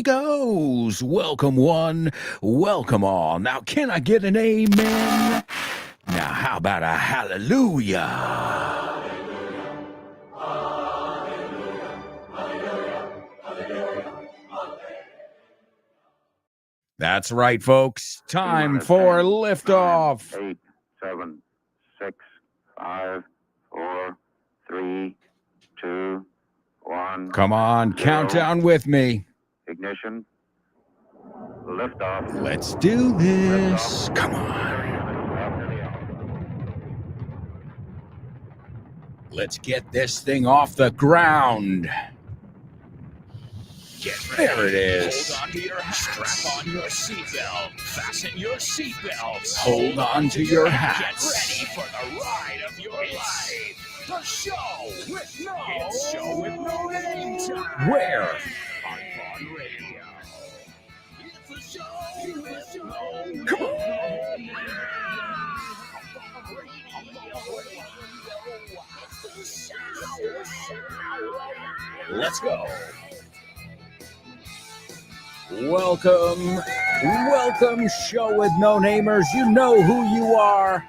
amigos. Welcome one, welcome all. Now, can I get an amen? Now, how about a hallelujah? That's right, folks. Time for liftoff. 8, 7, 6, 5, 4, 3, 2, 1. Come on, count down with me. Ignition. Liftoff. Let's do this. Come on. Let's get this thing off the ground. There it is. Hold on to your hat. Strap on your seatbelt. Fasten your seatbelts. Hold on to your hats. Get ready for the ride of your life. The show with no name time. Where? On Vaughn Radio. It's a show with no name. Come on. Let's go. Welcome, show with no namers. You know who you are.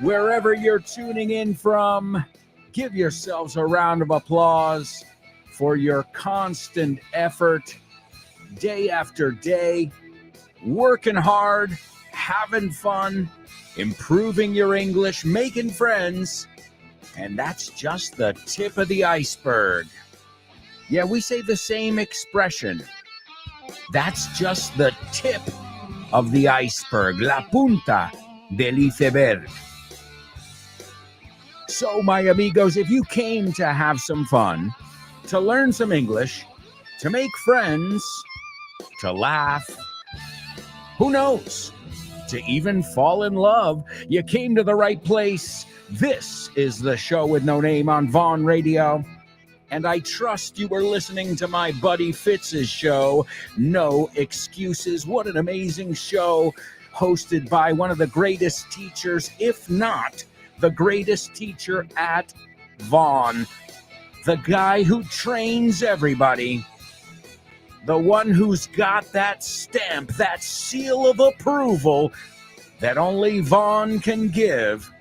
Wherever you're tuning in from, give yourselves a round of applause for your constant effort, day after day, working hard, having fun, improving your English, making friends, and that's just the tip of the iceberg. Yeah, we say the same expression. That's just the tip of the iceberg, la punta del iceberg. So, my amigos, if you came to have some fun, to learn some English, to make friends, to laugh, who knows, to even fall in love, you came to the right place. This is the show with no name on Vaughn Radio. And I trust you were listening to my buddy Fitz's show, No Excuses. What an amazing show, hosted by one of the greatest teachers, if not the greatest teacher at Vaughn. The guy who trains everybody. The one who's got that stamp, that seal of approval that only Vaughn can give.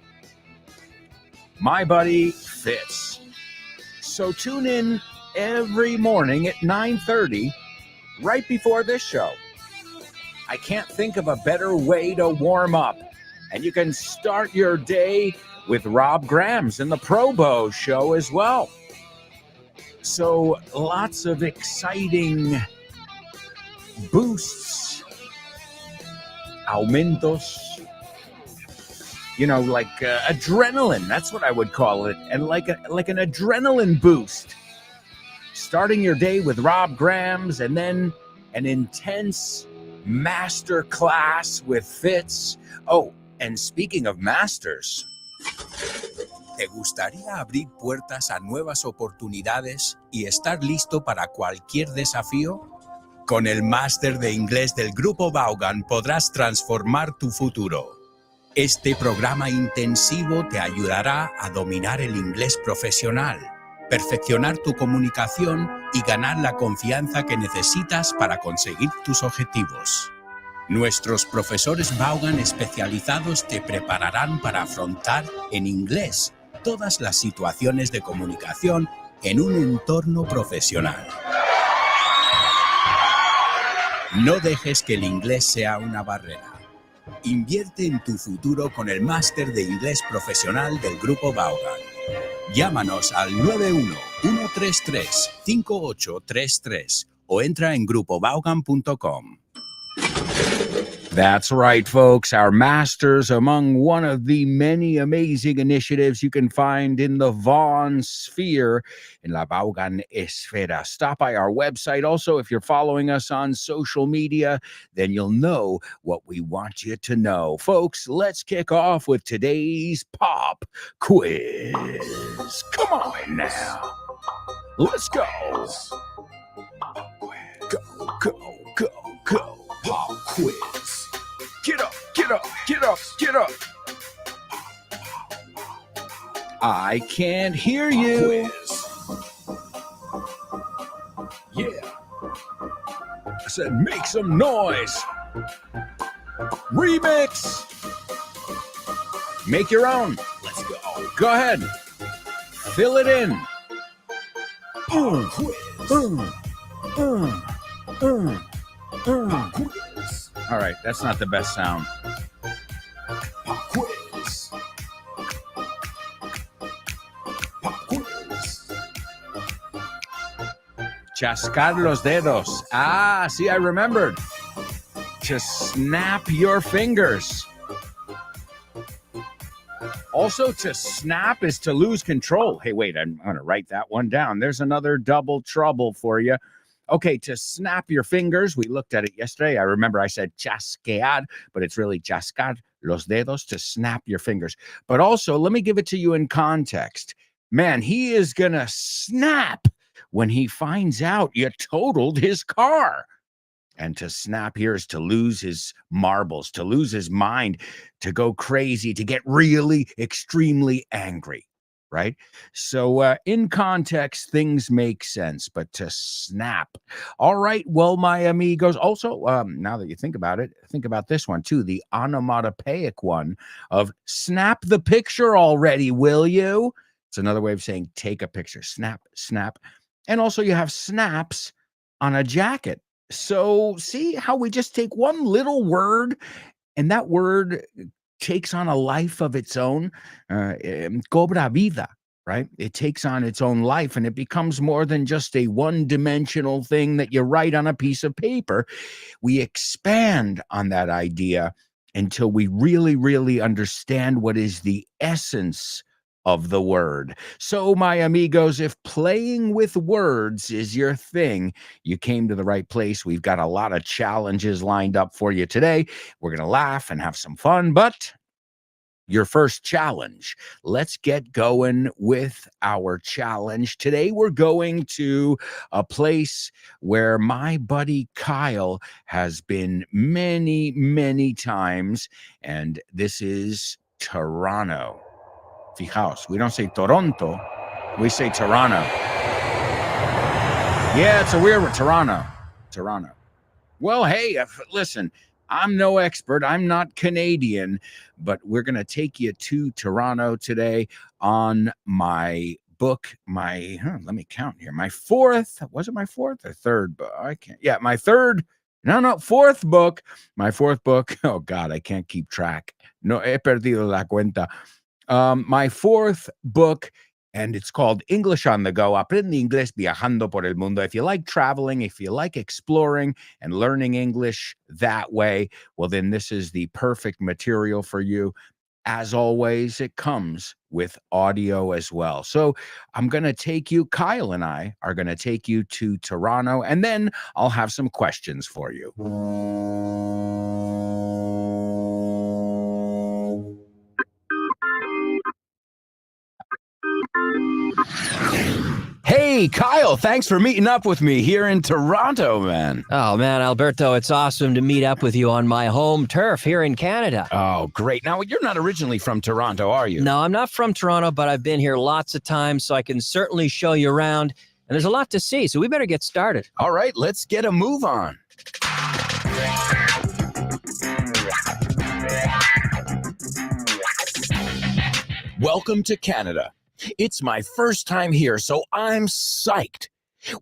My buddy Fitz. So tune in every morning at 9:30, right before this show. I can't think of a better way to warm up. And you can start your day with Rob Grams and the Probo show as well. So lots of exciting boosts, aumentos, like adrenaline. That's what I would call it. And like an adrenaline boost. Starting your day with Rob Grams and then an intense master class with Fitz. Oh, and speaking of masters. ¿Te gustaría abrir puertas a nuevas oportunidades y estar listo para cualquier desafío? Con el máster de inglés del Grupo Vaughan podrás transformar tu futuro. Este programa intensivo te ayudará a dominar el inglés profesional, perfeccionar tu comunicación y ganar la confianza que necesitas para conseguir tus objetivos. Nuestros profesores Vaughan especializados te prepararán para afrontar en inglés todas las situaciones de comunicación en un entorno profesional. No dejes que el inglés sea una barrera. Invierte en tu futuro con el máster de inglés profesional del Grupo Vaughan. Llámanos al 91-133-5833 o entra en grupovaughan.com. That's right, folks. Our masters among one of the many amazing initiatives you can find in the Vaughn sphere, in La Vaughan Esfera. Stop by our website. Also, if you're following us on social media, then you'll know what we want you to know. Folks, let's kick off with today's pop quiz. Come on now. Let's go. Go, go, go, go. Pop quiz. Get up, get up, get up, get up. I can't hear you. Yeah. remix and make some noise. Remix. Make your own. Let's go. Go ahead. Fill it in. Pop quiz. Pop quiz. All right, that's not the best sound. Pop quiz. Pop quiz. Chascar los dedos. Ah, see, I remembered. To snap your fingers. Also, to snap is to lose control. Hey, wait, I'm going to write that one down. There's another double trouble for you. Okay, to snap your fingers. We looked at it yesterday. I remember I said chasquear, but it's really chascar los dedos, to snap your fingers. But also, let me give it to you in context. Man, he is going to snap when he finds out you totaled his car. And to snap here is to lose his marbles, to lose his mind, to go crazy, to get really extremely angry, right? So in context, things make sense, but to snap. All right, well, my amigos, also, now that you think about it, think about this one too, the onomatopoeic one of snap the picture already, will you? It's another way of saying take a picture, snap, snap. And also you have snaps on a jacket. So see how we just take one little word and that word takes on a life of its own, cobra vida, right? It takes on its own life and it becomes more than just a one-dimensional thing that you write on a piece of paper. We expand on that idea until we really, really understand what is the essence of the word. So, my amigos, if playing with words is your thing, you came to the right place. We've got a lot of challenges lined up for you today. We're going to laugh and have some fun, but your first challenge. Let's get going with our challenge. Today, we're going to a place where my buddy Kyle has been many, many times, and this is Toronto. Fijaos, we don't say Toronto, we say Toronto. Yeah, it's a weird one. Toronto. Well, hey, listen, I'm no expert. I'm not Canadian, but we're going to take you to Toronto today on my book. Let me count here. My fourth, was it my fourth or third book? I can't. Yeah, my third. No, fourth book. My fourth book. Oh, God, I can't keep track. No, he perdido la cuenta. My fourth book, and it's called English on the Go. Aprende Inglés Viajando por el Mundo. If you like traveling, if you like exploring and learning English that way, well, then this is the perfect material for you. As always, it comes with audio as well. So I'm going to take you, Kyle and I are going to take you to Toronto, and then I'll have some questions for you. Hey, Kyle, thanks for meeting up with me here in Toronto, man. Oh, man, Alberto, it's awesome to meet up with you on my home turf here in Canada. Oh, great. Now, you're not originally from Toronto, are you? No, I'm not from Toronto, but I've been here lots of times, so I can certainly show you around. And there's a lot to see, so we better get started. All right, let's get a move on. Welcome to Canada. It's my first time here, so I'm psyched.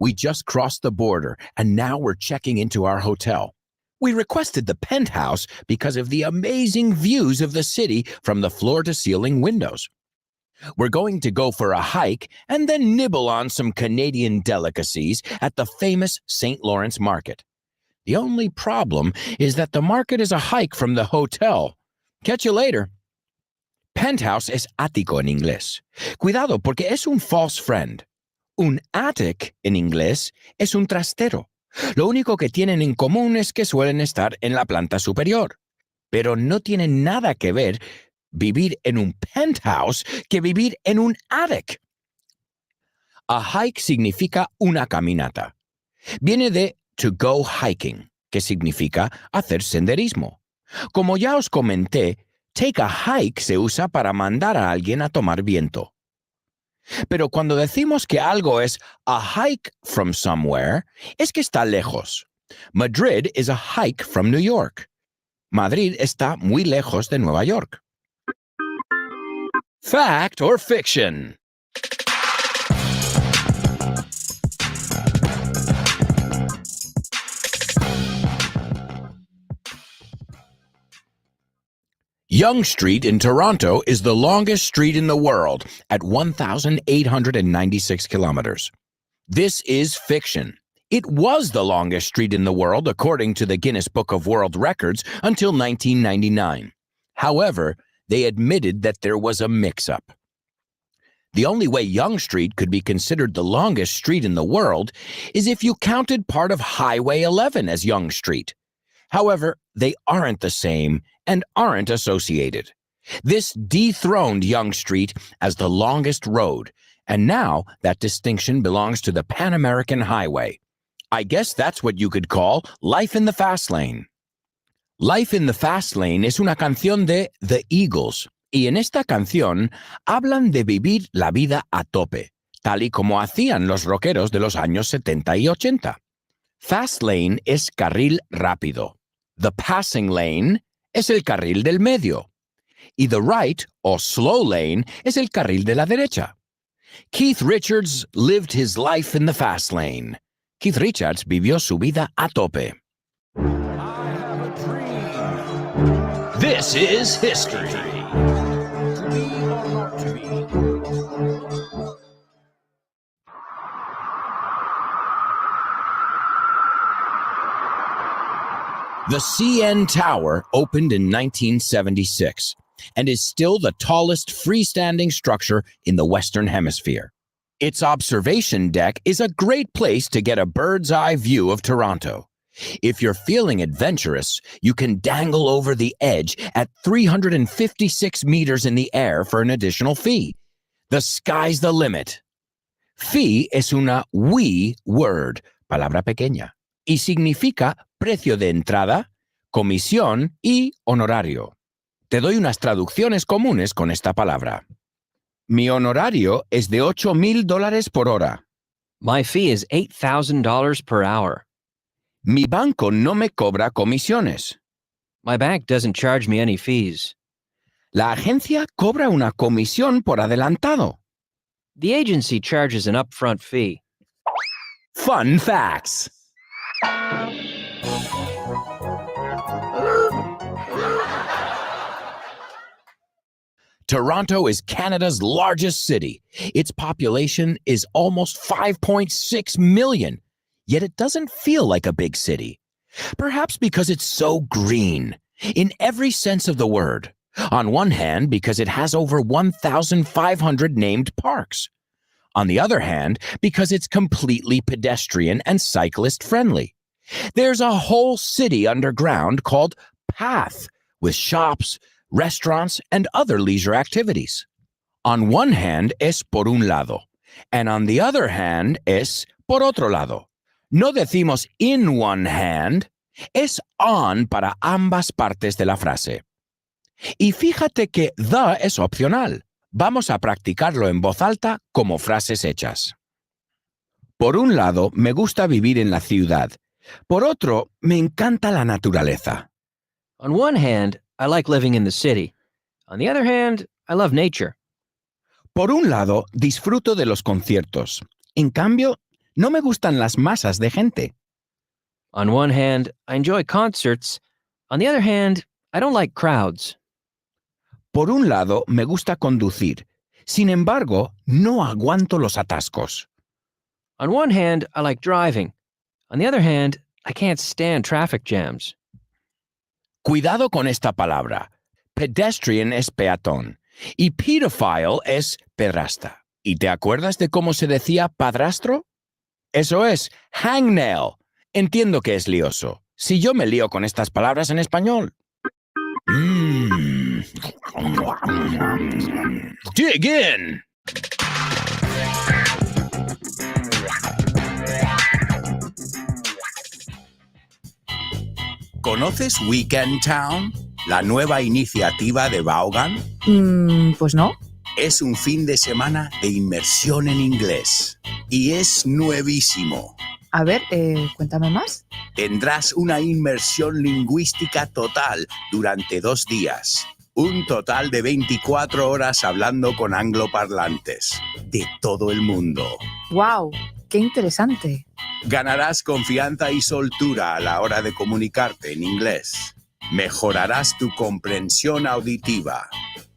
We just crossed the border, and now we're checking into our hotel. We requested the penthouse because of the amazing views of the city from the floor-to-ceiling windows. We're going to go for a hike and then nibble on some Canadian delicacies at the famous St. Lawrence Market. The only problem is that the market is a hike from the hotel. Catch you later. Penthouse es ático en inglés. Cuidado porque es un false friend. Un attic en inglés es un trastero. Lo único que tienen en común es que suelen estar en la planta superior. Pero no tienen nada que ver vivir en un penthouse que vivir en un attic. A hike significa una caminata. Viene de to go hiking, que significa hacer senderismo. Como ya os comenté, take a hike se usa para mandar a alguien a tomar viento. Pero cuando decimos que algo es a hike from somewhere, es que está lejos. Madrid is a hike from New York. Madrid está muy lejos de Nueva York. Fact or fiction? Yonge Street in Toronto is the longest street in the world at 1,896 kilometers. This is fiction. It was the longest street in the world according to the Guinness Book of World Records until 1999. However, they admitted that there was a mix-up. The only way Yonge Street could be considered the longest street in the world is if you counted part of Highway 11 as Yonge Street. However, they aren't the same and aren't associated. This dethroned Yonge Street as the longest road, and now that distinction belongs to the Pan American Highway. I guess that's what you could call Life in the Fast Lane. Life in the Fast Lane es una canción de The Eagles, y en esta canción hablan de vivir la vida a tope, tal y como hacían los rockeros de los años 70 y 80. Fast Lane es carril rápido. The Passing Lane es el carril del medio. Y the right, o slow lane, es el carril de la derecha. Keith Richards lived his life in the fast lane. Keith Richards vivió su vida a tope. I have a dream. This is history. To be or not to be. The CN Tower opened in 1976 and is still the tallest freestanding structure in the Western Hemisphere. Its observation deck is a great place to get a bird's eye view of Toronto. If you're feeling adventurous, you can dangle over the edge at 356 meters in the air for an additional fee. The sky's the limit. Fee es una wee word, palabra pequeña, y significa precio de entrada, comisión y honorario. Te doy unas traducciones comunes con esta palabra. Mi honorario es de $8,000 por hora. My fee is $8,000 per hour. Mi banco no me cobra comisiones. My bank doesn't charge me any fees. La agencia cobra una comisión por adelantado. The agency charges an upfront fee. Fun facts. Toronto is Canada's largest city. Its population is almost 5.6 million, yet it doesn't feel like a big city. Perhaps because it's so green, in every sense of the word. On one hand, because it has over 1,500 named parks. On the other hand, because it's completely pedestrian and cyclist-friendly. There's a whole city underground called Path, with shops, restaurants, and other leisure activities. On one hand es por un lado, and on the other hand es por otro lado. No decimos in one hand, es on para ambas partes de la frase. Y fíjate que the es opcional. Vamos a practicarlo en voz alta como frases hechas. Por un lado, me gusta vivir en la ciudad. Por otro, me encanta la naturaleza. On one hand, I like living in the city. On the other hand, I love nature. Por un lado, disfruto de los conciertos. En cambio, no me gustan las masas de gente. On one hand, I enjoy concerts. On the other hand, I don't like crowds. Por un lado, me gusta conducir. Sin embargo, no aguanto los atascos. On one hand, I like driving. On the other hand, I can't stand traffic jams. Cuidado con esta palabra. Pedestrian es peatón y pedophile es pedrasta. ¿Y te acuerdas de cómo se decía padrastro? Eso es hangnail. Entiendo que es lioso. Si yo me lío con estas palabras en español. Dig in. ¿Conoces Weekend Town? La nueva iniciativa de Vaughan. Pues no. Es un fin de semana de inmersión en inglés. Y es nuevísimo. A ver, cuéntame más. Tendrás una inmersión lingüística total durante 2 días. Un total de 24 horas hablando con angloparlantes de todo el mundo. ¡Wow! ¡Qué interesante! Ganarás confianza y soltura a la hora de comunicarte en inglés. Mejorarás tu comprensión auditiva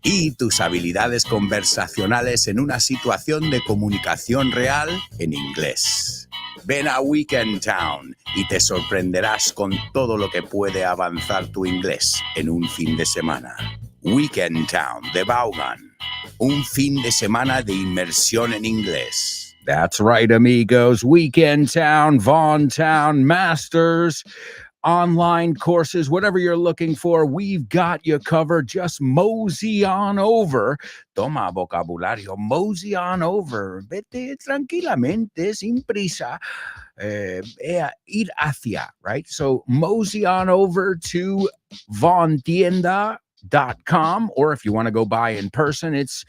y tus habilidades conversacionales en una situación de comunicación real en inglés. Ven a Weekend Town y te sorprenderás con todo lo que puede avanzar tu inglés en un fin de semana. Weekend Town de Vaughan. Un fin de semana de inmersión en inglés. That's right, amigos. Weekend Town, Vaughn Town, Masters, online courses, whatever you're looking for, we've got you covered. Just mosey on over. Toma vocabulario, mosey on over. Vete tranquilamente, sin prisa. Ir hacia, right? So mosey on over to vaughntienda.com, or if you want to go by in person, it's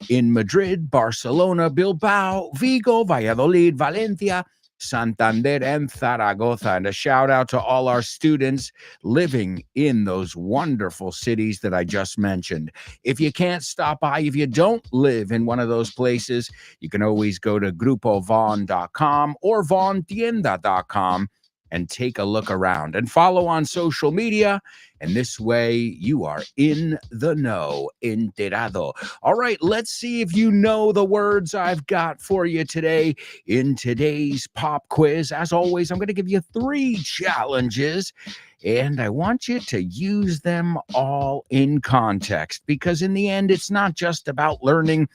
in Madrid, Barcelona, Bilbao, Vigo, Valladolid, Valencia, Santander, and Zaragoza. And a shout out to all our students living in those wonderful cities that I just mentioned. If you can't stop by, if you don't live in one of those places, you can always go to grupovon.com or vaughntienda.com and take a look around and follow on social media. And this way you are in the know, enterado. All right, let's see if you know the words I've got for you today in today's pop quiz. As always, I'm going to give you 3 challenges, and I want you to use them all in context, because in the end, it's not just about learning,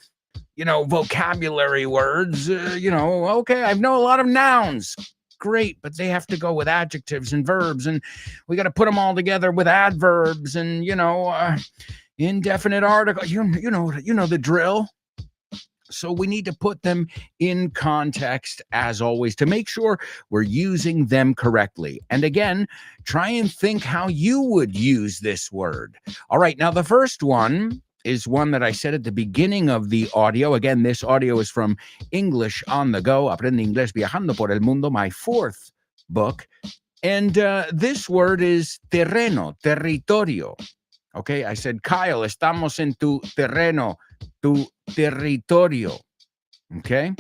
vocabulary words. Okay, I know a lot of nouns. Great, but they have to go with adjectives and verbs, and we got to put them all together with adverbs and indefinite article. You know the drill. So we need to put them in context, as always, to make sure we're using them correctly. And again, try and think how you would use this word. All right, now the first one is one that I said at the beginning of the audio. Again, this audio is from English on the Go, Aprende Inglés Viajando por el Mundo, my 4th book. And this word is terreno, territorio. Okay, I said, Kyle, estamos en tu terreno, tu territorio. Okay,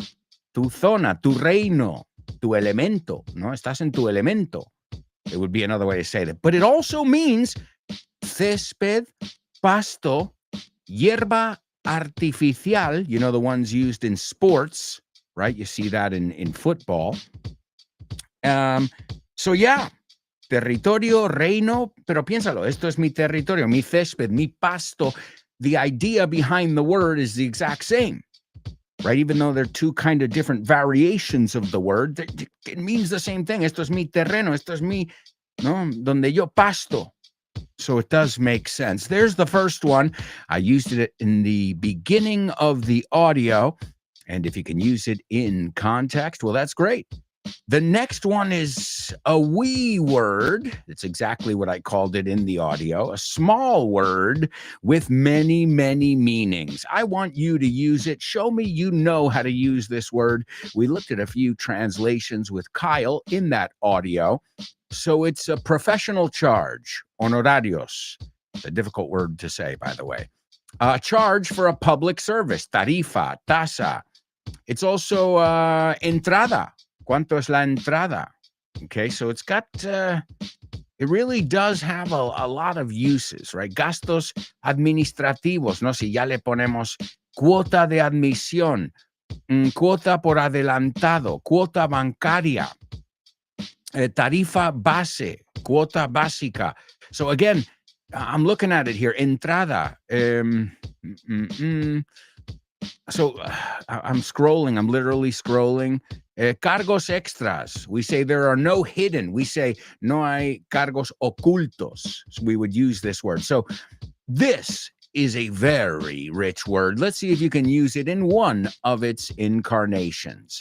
tu zona, tu reino, tu elemento. No, estás en tu elemento. It would be another way to say that. But it also means césped, pasto, hierba artificial, the ones used in sports, right? You see that in football. So yeah, territorio, reino, pero piénsalo, esto es mi territorio, mi césped, mi pasto. The idea behind the word is the exact same, right? Even though they're 2 kind of different variations of the word, it means the same thing. Esto es mi terreno, esto es mi, donde yo pasto. So it does make sense. There's the first one. I used it in the beginning of the audio. And if you can use it in context, well, that's great. The next one is a wee word. It's exactly what I called it in the audio. A small word with many, many meanings. I want you to use it. Show me you know how to use this word. We looked at a few translations with Kyle in that audio. So it's a professional charge, honorarios. It's a difficult word to say, by the way. Charge for a public service, tarifa, tasa. It's also entrada. ¿Cuánto es la entrada? Okay, so it's got, it really does have a lot of uses, right? Gastos administrativos, ¿no? Si ya le ponemos cuota de admisión, cuota por adelantado, cuota bancaria, tarifa base, cuota básica. So again, I'm looking at it here. Entrada. So I'm scrolling. I'm literally scrolling. Cargos extras. We say there are no hidden. We say no hay cargos ocultos. So we would use this word. So this is a very rich word. Let's see if you can use it in one of its incarnations.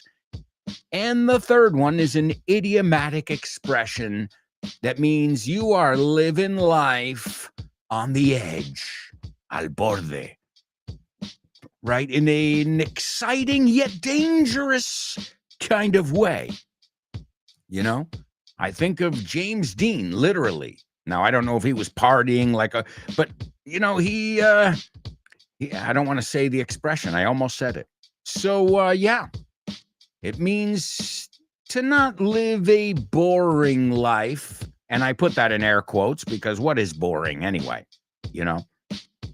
And the third one is an idiomatic expression that means you are living life on the edge, al borde, right? In an exciting yet dangerous kind of way. I think of James Dean, literally. Now, I don't know if he was partying but I don't want to say the expression. I almost said it. So, yeah, it means to not live a boring life. And I put that in air quotes because what is boring anyway?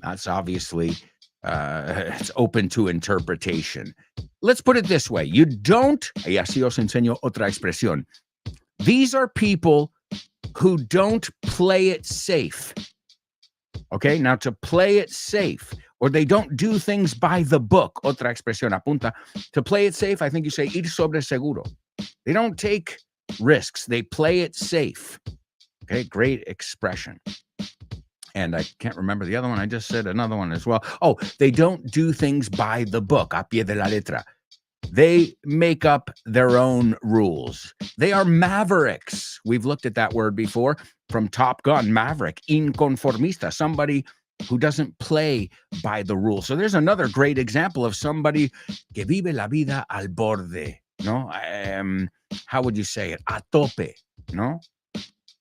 That's obviously, it's open to interpretation. Let's put it this way. You don't, y así os enseño otra expresión. These are people who don't play it safe. Okay, now to play it safe, or they don't do things by the book. Otra expresión, apunta. To play it safe, I think you say ir sobre seguro. They don't take risks. They play it safe. Okay, great expression. And I can't remember the other one. I just said another one as well. Oh, they don't do things by the book, a pie de la letra. They make up their own rules. They are mavericks. We've looked at that word before from Top Gun, maverick, inconformista, somebody who doesn't play by the rules. So there's another great example of somebody que vive la vida al borde, no? How would you say it? A tope, no?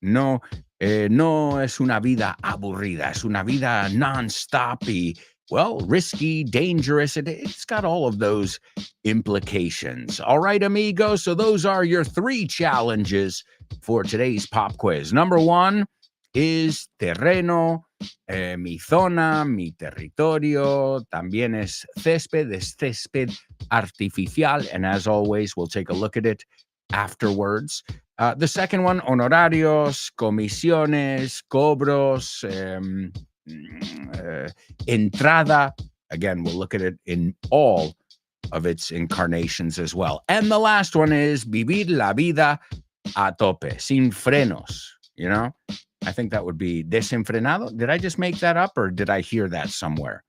No, no es una vida aburrida. Es una vida non-stop y, well, risky, dangerous. It's got all of those implications. All right, amigos. So those are your 3 challenges for today's pop quiz. Number 1 is terreno, mi zona, mi territorio. También es césped artificial. And as always, we'll take a look at it afterwards. The second one, honorarios, comisiones, cobros, entrada. Again, we'll look at it in all of its incarnations as well. And the last one is vivir la vida a tope, sin frenos, I think that would be desenfrenado. Did I just make that up or did I hear that somewhere?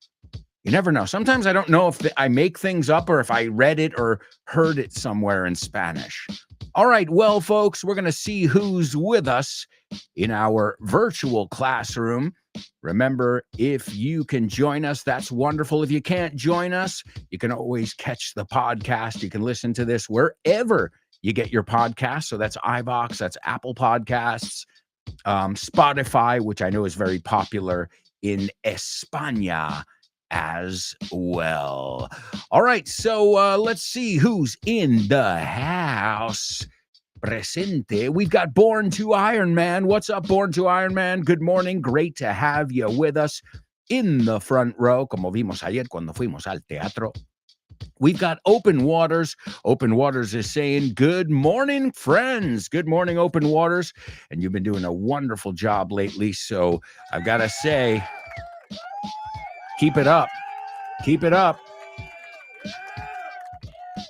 You never know. Sometimes I don't know if I make things up or if I read it or heard it somewhere in Spanish. All right, well, folks, we're going to see who's with us in our virtual classroom. Remember, if you can join us, that's wonderful. If you can't join us, you can always catch the podcast. You can listen to this wherever you get your podcasts. So that's iVoox, that's Apple Podcasts, Spotify, which I know is very popular in España as well. All right, so let's see who's in the house. Presente. We've got Born to Iron Man. What's up, Born to Iron Man? Good morning. Great to have you with us in the front row, como vimos ayer cuando fuimos al teatro. We've got Open Waters. Open Waters is saying, good morning, friends. Good morning, Open Waters. And you've been doing a wonderful job lately. So I've got to say, keep it up. Keep it up.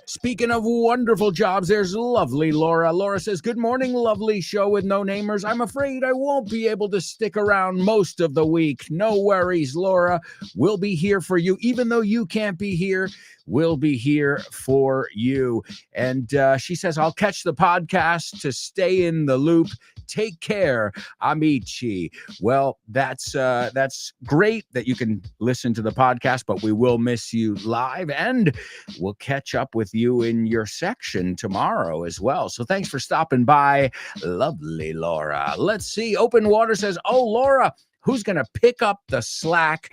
Speaking of wonderful jobs, there's lovely Laura. Laura says, good morning, lovely show with no namers. I'm afraid I won't be able to stick around most of the week. No worries, Laura. We'll be here for you. Even though you can't be here, we'll be here for you. And she says, I'll catch the podcast to stay in the loop. Take care, amici. Well, that's great that you can listen to the podcast, but we will miss you live, and we'll catch up with you in your section tomorrow as well. So thanks for stopping by, lovely Laura. Let's see. Open Water says, oh, Laura, who's going to pick up the slack?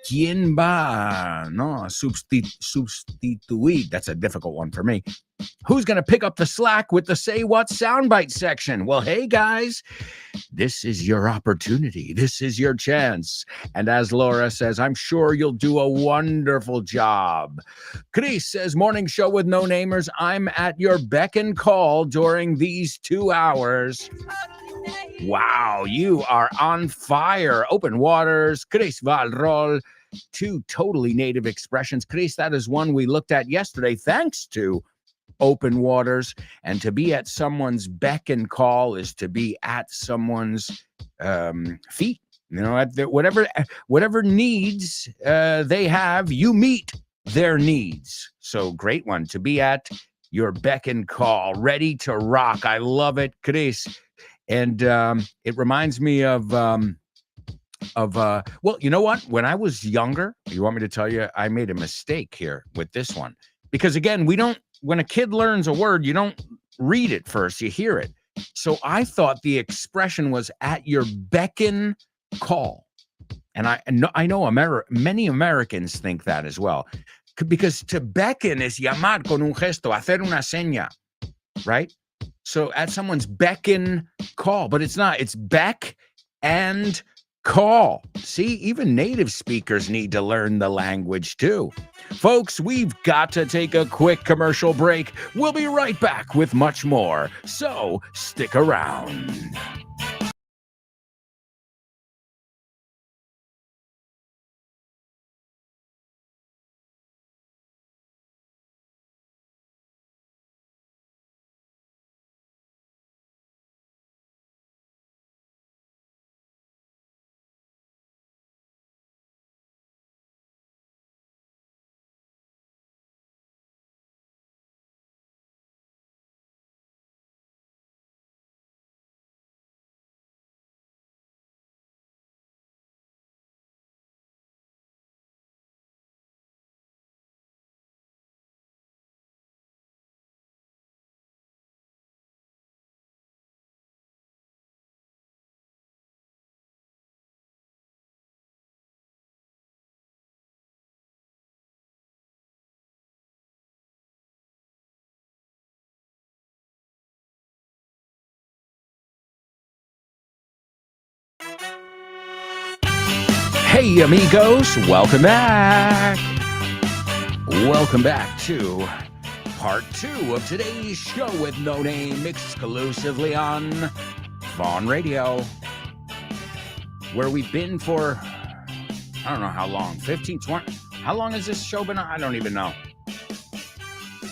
¿Quién va? No, sustituir. That's a difficult one for me. Who's going to pick up the slack with the Say What soundbite section? Well, hey, guys, this is your opportunity. This is your chance. And as Laura says, I'm sure you'll do a wonderful job. Chris says, morning show with no namers. I'm at your beck and call during these 2 hours. Wow, you are on fire. Open Waters, Chris Valrol, 2 totally native expressions. Chris, that is one we looked at yesterday, thanks to Open Waters. And to be at someone's beck and call is to be at someone's feet. At whatever needs they have, you meet their needs. So great one, to be at your beck and call, ready to rock. I love it, Chris. And it reminds me of well, you know what? When I was younger, you want me to tell you, I made a mistake here with this one. Because again, when a kid learns a word, you don't read it first, you hear it. So I thought the expression was at your beck and call. And I know many Americans think that as well. Because to beckon is llamar con un gesto, hacer una seña, right? So at someone's beck and call, but it's not. It's beck and call. See, even native speakers need to learn the language too. Folks, we've got to take a quick commercial break. We'll be right back with much more. So stick around. Hey, amigos, welcome back. Welcome back to part 2 of today's show with No Name, exclusively on Vaughn Radio, where we've been for, I don't know how long, 15, 20, how long has this show been on? I don't even know.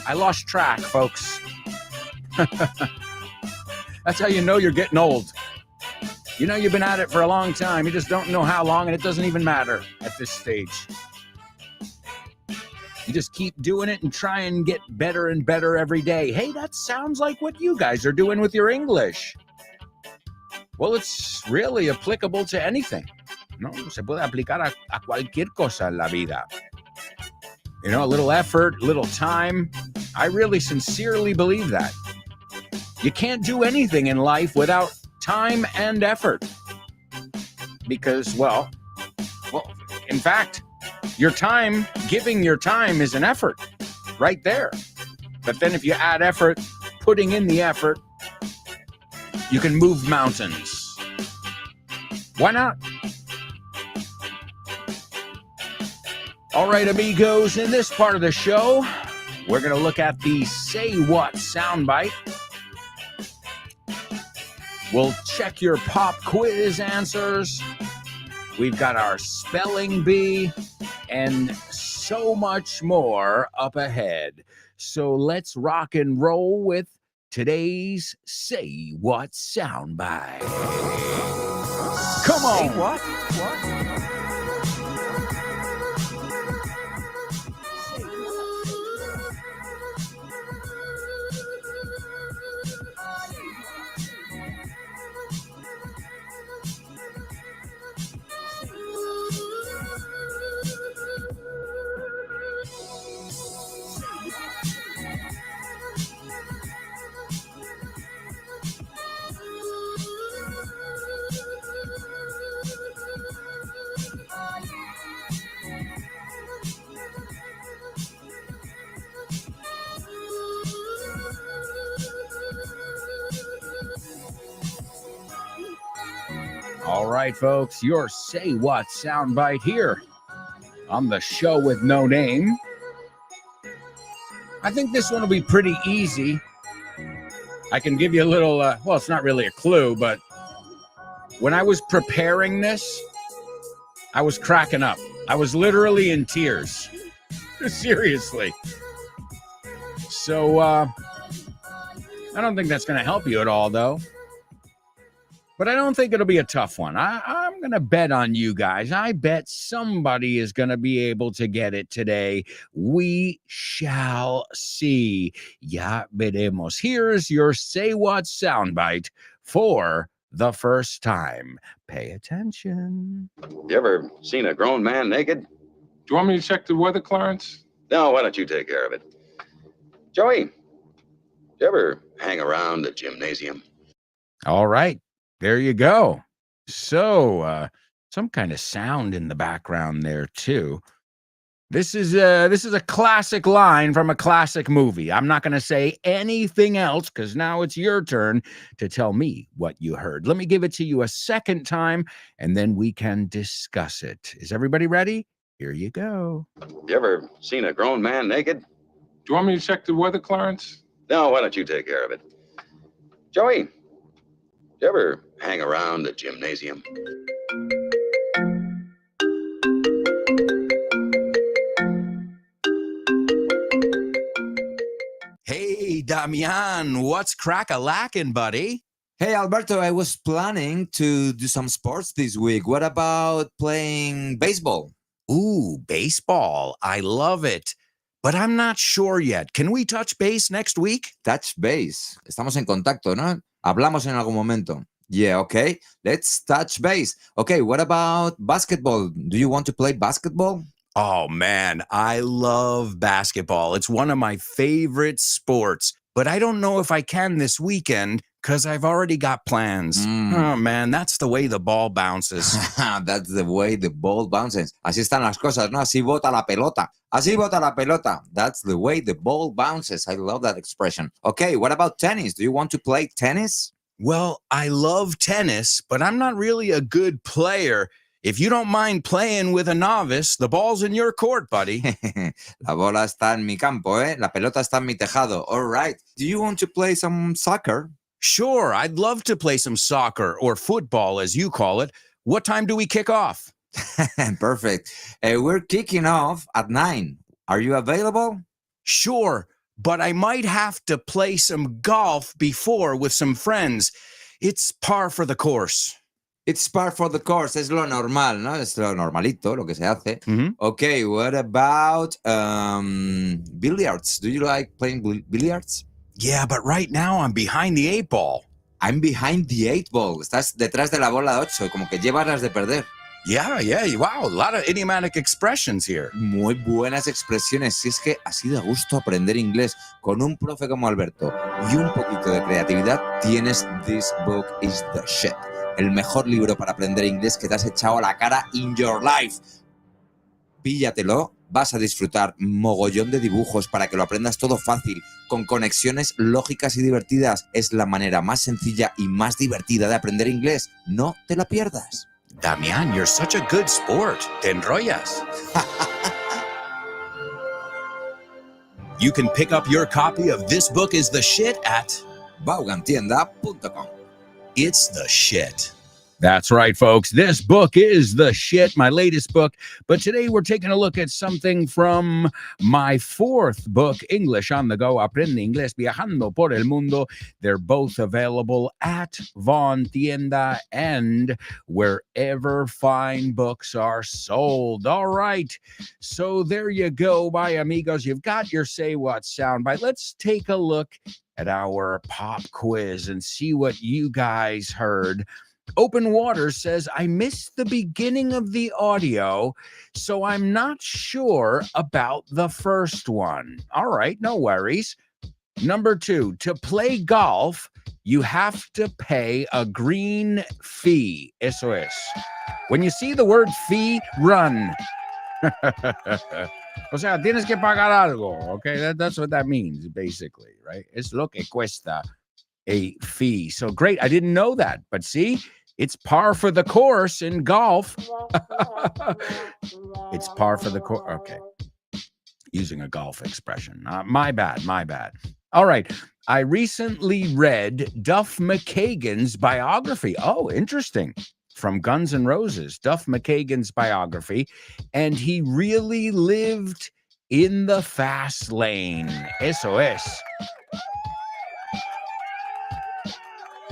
I lost track, folks. That's how you know you're getting old. You know you've been at it for a long time. You just don't know how long, and it doesn't even matter at this stage. You just keep doing it and try and get better and better every day. Hey, that sounds like what you guys are doing with your English. Well, it's really applicable to anything. No, se puede aplicar a cualquier cosa en la vida. You know, a little effort, a little time. I really sincerely believe that. You can't do anything in life without time and effort. Because, well, in fact, your time, giving your time is an effort right there. But then if you add effort, putting in the effort, you can move mountains. Why not? All right, amigos, in this part of the show, we're going to look at the Say What soundbite. We'll check your pop quiz answers. We've got our spelling bee and so much more up ahead. So let's rock and roll with today's Say What soundbite. Come on. Say what? All right, folks, your Say What soundbite here on the show with no name. I think this one will be pretty easy. I can give you a little, well, it's not really a clue, but when I was preparing this, I was cracking up. I was literally in tears. Seriously. So, I don't think that's going to help you at all, though. But I don't think it'll be a tough one. I'm going to bet on you guys. I bet somebody is going to be able to get it today. We shall see. Ya veremos. Here's your Say What soundbite for the first time. Pay attention. You ever seen a grown man naked? Do you want me to check the weather, Clarence? No, why don't you take care of it? Joey, you ever hang around the gymnasium? All right, there you go. So, some kind of sound in the background there too. This is a classic line from a classic movie. I'm not going to say anything else because now it's your turn to tell me what you heard. Let me give it to you a second time, and then we can discuss it. Is everybody ready? Here you go. You ever seen a grown man naked? Do you want me to check the weather, Clarence? No, why don't you take care of it? Joey, you ever hang around the gymnasium? Hey, Damian, what's crack-a-lackin', buddy? Hey, Alberto, I was planning to do some sports this week. What about playing baseball? Ooh, baseball. I love it. But I'm not sure yet. Can we touch base next week? Touch base. Estamos en contacto, ¿no? Hablamos en algún momento. Yeah, okay. Let's touch base. Okay, what about basketball? Do you want to play basketball? Oh, man, I love basketball. It's one of my favorite sports. But I don't know if I can this weekend because I've already got plans. Oh, man, that's the way the ball bounces. That's the way the ball bounces. Así están las cosas, ¿no? Así bota la pelota. Así bota la pelota. That's the way the ball bounces. I love that expression. Okay, what about tennis? Do you want to play tennis? Well, I love tennis, but I'm not really a good player. If you don't mind playing with a novice, the ball's in your court, buddy. La bola está en mi campo, ¿eh? La pelota está en mi tejado. All right. Do you want to play some soccer? Sure, I'd love to play some soccer or football, as you call it. What time do we kick off? Perfect. We're kicking off at 9. Are you available? Sure, but I might have to play some golf before with some friends. It's par for the course. It's par for the course. Es lo normal, ¿no? Es lo normalito, lo que se hace. Mhm. Okay, what about billiards? Do you like playing billiards? Yeah, but right now I'm behind the 8 ball. I'm behind the 8 ball. Estás detrás de la bola de 8, como que llevas las de perder. Yeah, wow, a lot of idiomatic expressions here. Muy buenas expresiones. Si es que así da gusto aprender inglés con un profe como Alberto y un poquito de creatividad, tienes This Book is the Shit. El mejor libro para aprender inglés que te has echado a la cara in your life. Píllatelo, vas a disfrutar mogollón de dibujos para que lo aprendas todo fácil, con conexiones lógicas y divertidas. Es la manera más sencilla y más divertida de aprender inglés. No te la pierdas. Damian, you're such a good sport. Te enrollas. You can pick up your copy of This Book is the Shit at vaughantienda.com. It's the Shit. That's right, folks. This book is the shit, my latest book. But today we're taking a look at something from my fourth book, English on the Go, Aprende Inglés Viajando por el Mundo. They're both available at Von Tienda and wherever fine books are sold. All right. So there you go, bye, amigos. You've got your Say What soundbite. Let's take a look at our pop quiz and see what you guys heard. Open Water says, I missed the beginning of the audio, so I'm not sure about the first one. All right, no worries. Number 2, to play golf, you have to pay a green fee. Eso es. When you see the word fee, run. O sea, tienes que pagar algo, okay? That's what that means, basically, right? Es lo que cuesta a fee. So great, I didn't know that, but see? It's par for the course in golf. It's par for the course. Okay. Using a golf expression. My bad. All right. I recently read Duff McKagan's biography. Oh, interesting. From Guns N' Roses, Duff McKagan's biography. And he really lived in the fast lane. Eso es.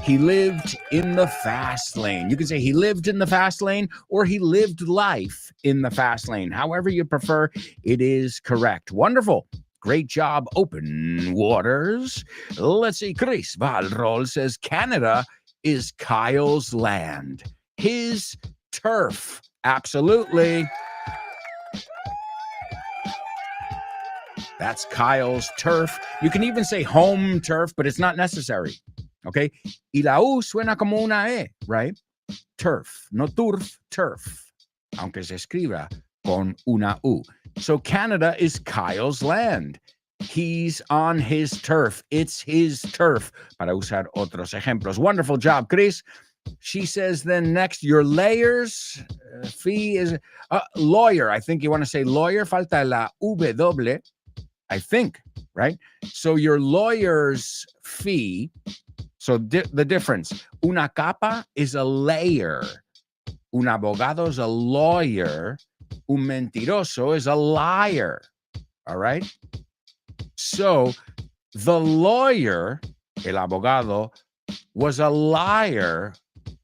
He lived in the fast lane. You can say he lived in the fast lane or he lived life in the fast lane. However you prefer, it is correct. Wonderful. Great job, Open Waters. Let's see. Chris Valrol says Canada is Kyle's land, his turf. Absolutely. That's Kyle's turf. You can even say home turf, but it's not necessary. Okay? Y la U suena como una E, right? Turf. No turf, turf. Aunque se escriba con una U. So Canada is Kyle's land. He's on his turf. It's his turf. Para usar otros ejemplos. Wonderful job, Chris. She says then next, your layers fee is lawyer. I think you want to say lawyer. Falta la W, I think, right? So your lawyer's fee. So the difference. Una capa is a layer. Un abogado is a lawyer. Un mentiroso is a liar. All right? So the lawyer, el abogado, was a liar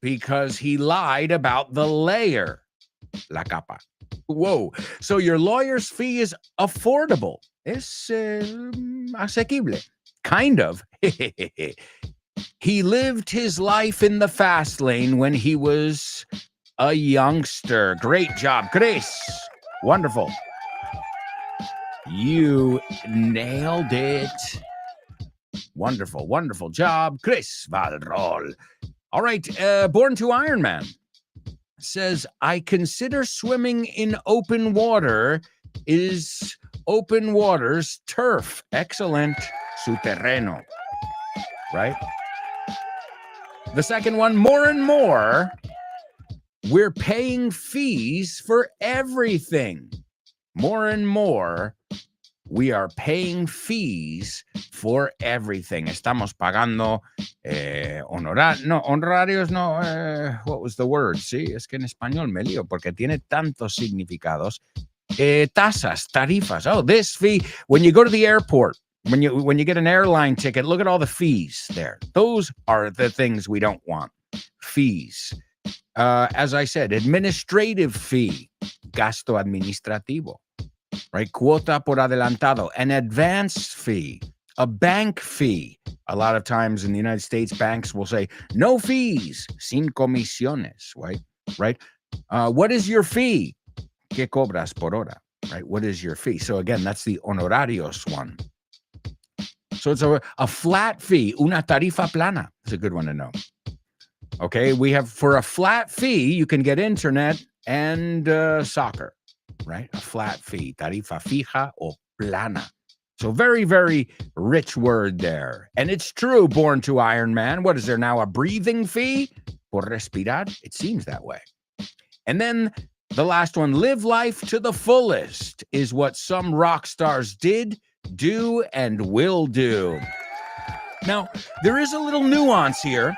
because he lied about the layer, la capa. Whoa. So your lawyer's fee is affordable. Es asequible. Kind of. He lived his life in the fast lane when he was a youngster. Great job, Chris. Wonderful. You nailed it. Wonderful, wonderful job, Chris Valrol. All right, Born to Iron Man says, I consider swimming in open water is open water's turf. Excellent. Su terreno. Right? The second one, more and more, we're paying fees for everything. More and more, we are paying fees for everything. Estamos pagando honorarios, no, what was the word? Sí, es que en español me lío porque tiene tantos significados. Tasas, tarifas. Oh, this fee. When you go to the airport, when you get an airline ticket, look at all the fees there. Those are the things we don't want. Fees. As I said, administrative fee, gasto administrativo. Right? Cuota por adelantado, an advance fee, a bank fee. A lot of times in the United States, banks will say, no fees, sin comisiones, right? Right? What is your fee? ¿Qué cobras por hora? Right? What is your fee? So again, that's the honorarios one. So it's a flat fee, una tarifa plana. It's a good one to know. Okay, we have, for a flat fee, you can get internet and soccer. Right? A flat fee, tarifa fija o plana. So very, very rich word there. And it's true, Born to Iron Man. What is there now, a breathing fee? Por respirar? It seems that way. And then the last one, live life to the fullest, is what some rock stars did, do, and will do. Now, there is a little nuance here,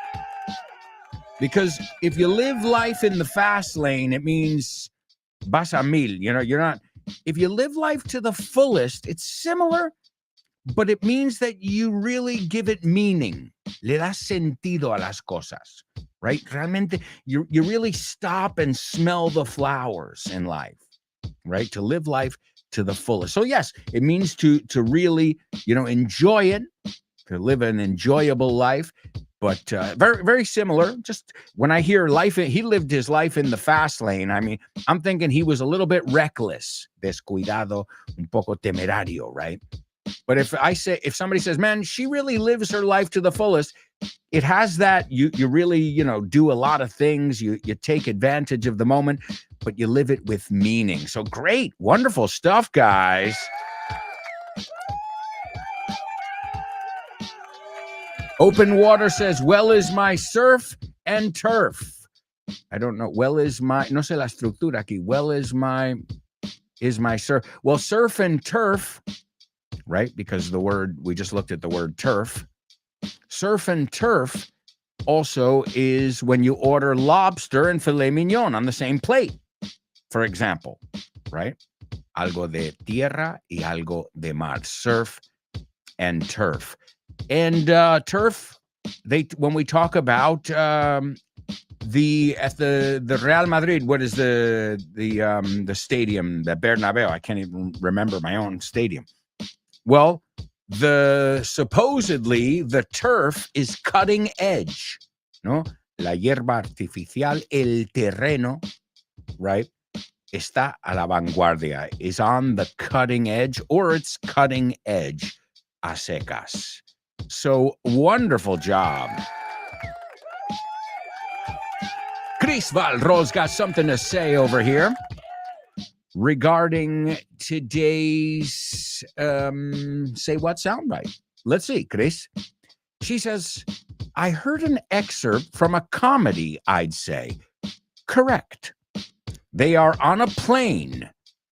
because if you live life in the fast lane, it means vas a mil, you're not, if you live life to the fullest, it's similar, but it means that you really give it meaning. Le das sentido a las cosas, right? Realmente, you really stop and smell the flowers in life, right? To live life to the fullest. So yes, it means to really, enjoy it, to live an enjoyable life. But very, very similar. Just when I hear life, he lived his life in the fast lane. I mean, I'm thinking he was a little bit reckless, descuidado, un poco temerario, right? But if somebody says, man, she really lives her life to the fullest, it has that you really, do a lot of things. You take advantage of the moment, but you live it with meaning. So great, wonderful stuff, guys. Open Water says, well is my surf and turf. I don't know. Well is my, no sé la estructura aquí. Well is my surf. Well, surf and turf, right? Because we just looked at the word turf. Surf and turf also is when you order lobster and filet mignon on the same plate, for example, right? Algo de tierra y algo de mar. Surf and turf. And turf, when we talk about the Real Madrid, what is the stadium, the Bernabeu? I can't even remember my own stadium. Well, supposedly the turf is cutting edge, no? La hierba artificial, el terreno, right? está a la vanguardia, is on the cutting edge, or it's cutting edge a secas. So wonderful job. Chris Valro's got something to say over here regarding today's Say What soundbite. Let's see, Chris. She says, I heard an excerpt from a comedy, I'd say. Correct. They are on a plane.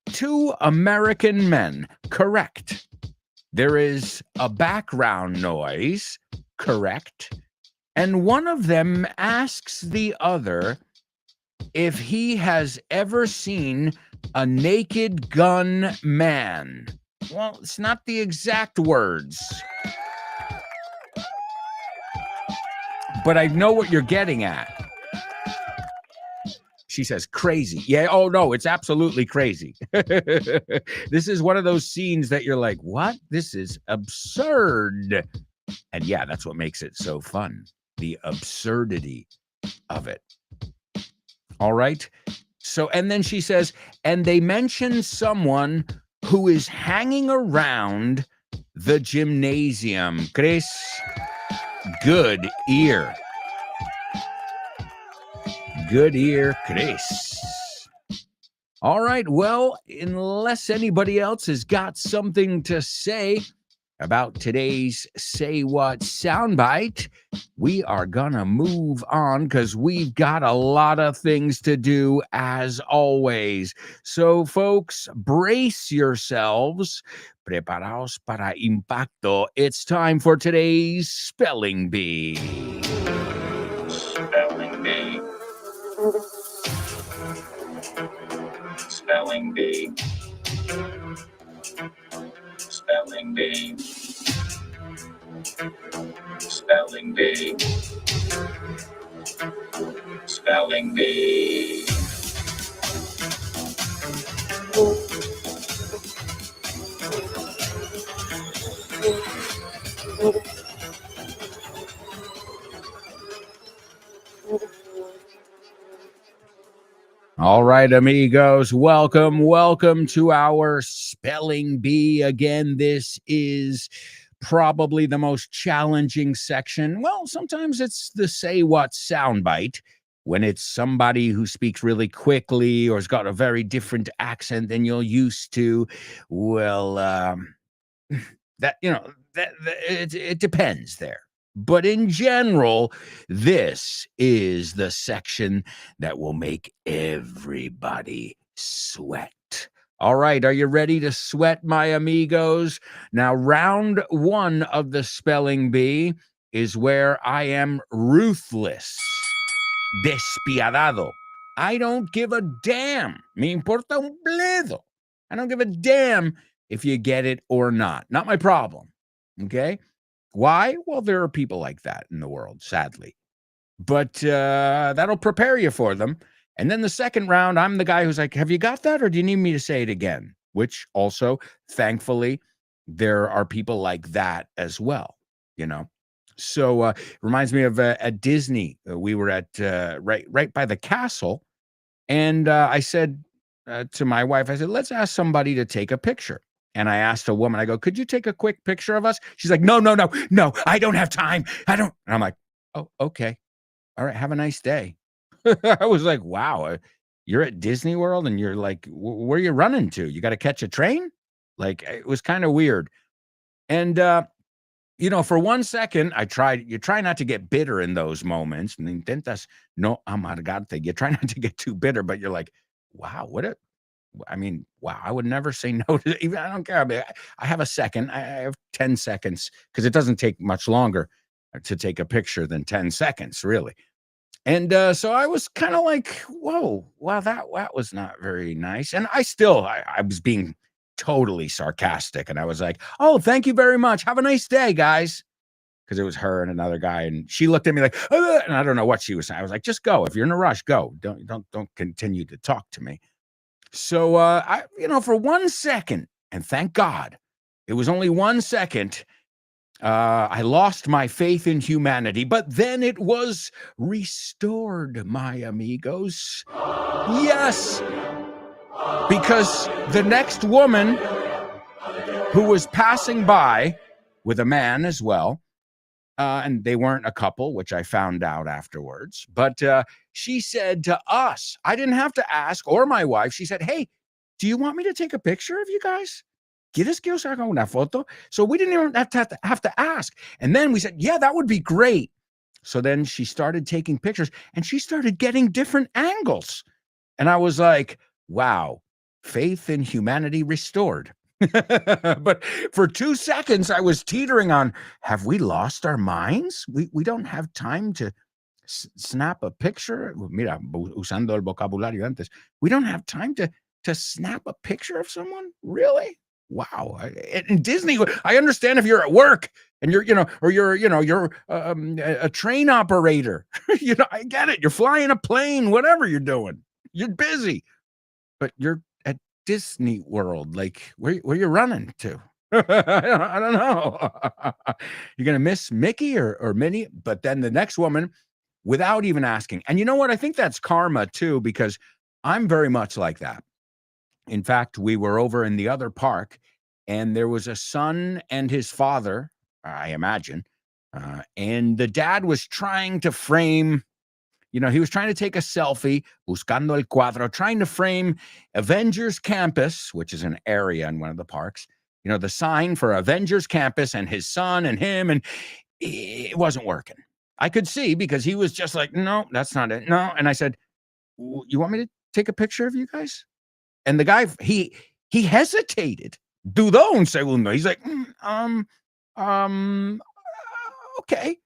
2 American men. Correct. There is a background noise. Correct. And one of them asks the other if he has ever seen a naked gun man. Well, it's not the exact words, but I know what you're getting at. She says, crazy. Yeah, oh no, it's absolutely crazy. This is one of those scenes that you're like, what? This is absurd. And yeah, that's what makes it so fun. The absurdity of it. All right. So, and then she says, and they mention someone who is hanging around the gymnasium. Chris, good ear. Good ear, Chris. All right. Well, unless anybody else has got something to say about today's Say What soundbite, we are gonna move on because we've got a lot of things to do as always. So, folks, brace yourselves. Preparaos para impacto. It's time for today's Spelling Bee. Spelling Bee. Spelling Bee. Spelling Bee. Spelling Bee. Spelling Bee. All right, amigos, welcome to our Spelling Bee. Again, this is probably the most challenging section. Well, sometimes it's the Say What soundbite when it's somebody who speaks really quickly or has got a very different accent than you're used to. Well, it depends there. But in general, this is the section that will make everybody sweat. All right, are you ready to sweat, my amigos? Now, round 1 of the Spelling Bee is where I am ruthless. Despiadado. I don't give a damn. Me importa un bledo. I don't give a damn if you get it or not. Not my problem. Okay? Why? Well, there are people like that in the world, sadly. But that'll prepare you for them. And then the second round, I'm the guy who's like, have you got that? Or do you need me to say it again? Which also, thankfully, there are people like that as well, you know. So reminds me of at Disney. We were at right by the castle. And I said to my wife, I said, let's ask somebody to take a picture. And I asked a woman, I go, could you take a quick picture of us? She's like, no, I don't have time. I don't. And I'm like, oh, okay. All right. Have a nice day. I was like, wow, you're at Disney World and you're like, where are you running to? You got to catch a train? Like, it was kind of weird. And, for 1 second, you try not to get bitter in those moments. And intentas no amargarte. You try not to get too bitter, but you're like, wow, wow, I would never say no to even. I don't care. I mean, I have a second. I have 10 seconds because it doesn't take much longer to take a picture than 10 seconds, really. And so I was kind of like, whoa, wow, that was not very nice. And I was being totally sarcastic. And I was like, oh, thank you very much. Have a nice day, guys. Because it was her and another guy. And she looked at me like, and I don't know what she was saying. I was like, just go. If you're in a rush, go. Don't continue to talk to me. So, for 1 second, and thank God, it was only 1 second, I lost my faith in humanity, but then it was restored, my amigos. Yes, because the next woman who was passing by with a man as well, and they weren't a couple, which I found out afterwards, but she said to us, I didn't have to ask, or my wife, she said, hey, do you want me to take a picture of you guys? ¿Quieres que os haga una foto? So we didn't even have to ask. And then we said, yeah, that would be great. So then she started taking pictures and she started getting different angles. And I was like, wow, faith in humanity restored. But for 2 seconds, I was teetering on, have we lost our minds? We don't have time to snap a picture. Mira, usando el vocabulario antes. We don't have time to snap a picture of someone? Really? Wow. In Disney, I understand if you're at work and you're, or you're a train operator. I get it. You're flying a plane, whatever you're doing. You're busy. But you're at Disney World. Like, where you running to? I don't know. You're going to miss Mickey or Minnie? But then the next woman, without even asking. And you know what? I think that's karma too, because I'm very much like that. In fact, we were over in the other park and there was a son and his father, I imagine, and the dad was trying to frame, he was trying to take a selfie, buscando el cuadro, trying to frame Avengers Campus, which is an area in one of the parks, the sign for Avengers Campus and his son and him, and it wasn't working. I could see because he was just like, no, that's not it. No. And I said, you want me to take a picture of you guys? And the guy, he hesitated. Dudó un segundo. He's like, okay.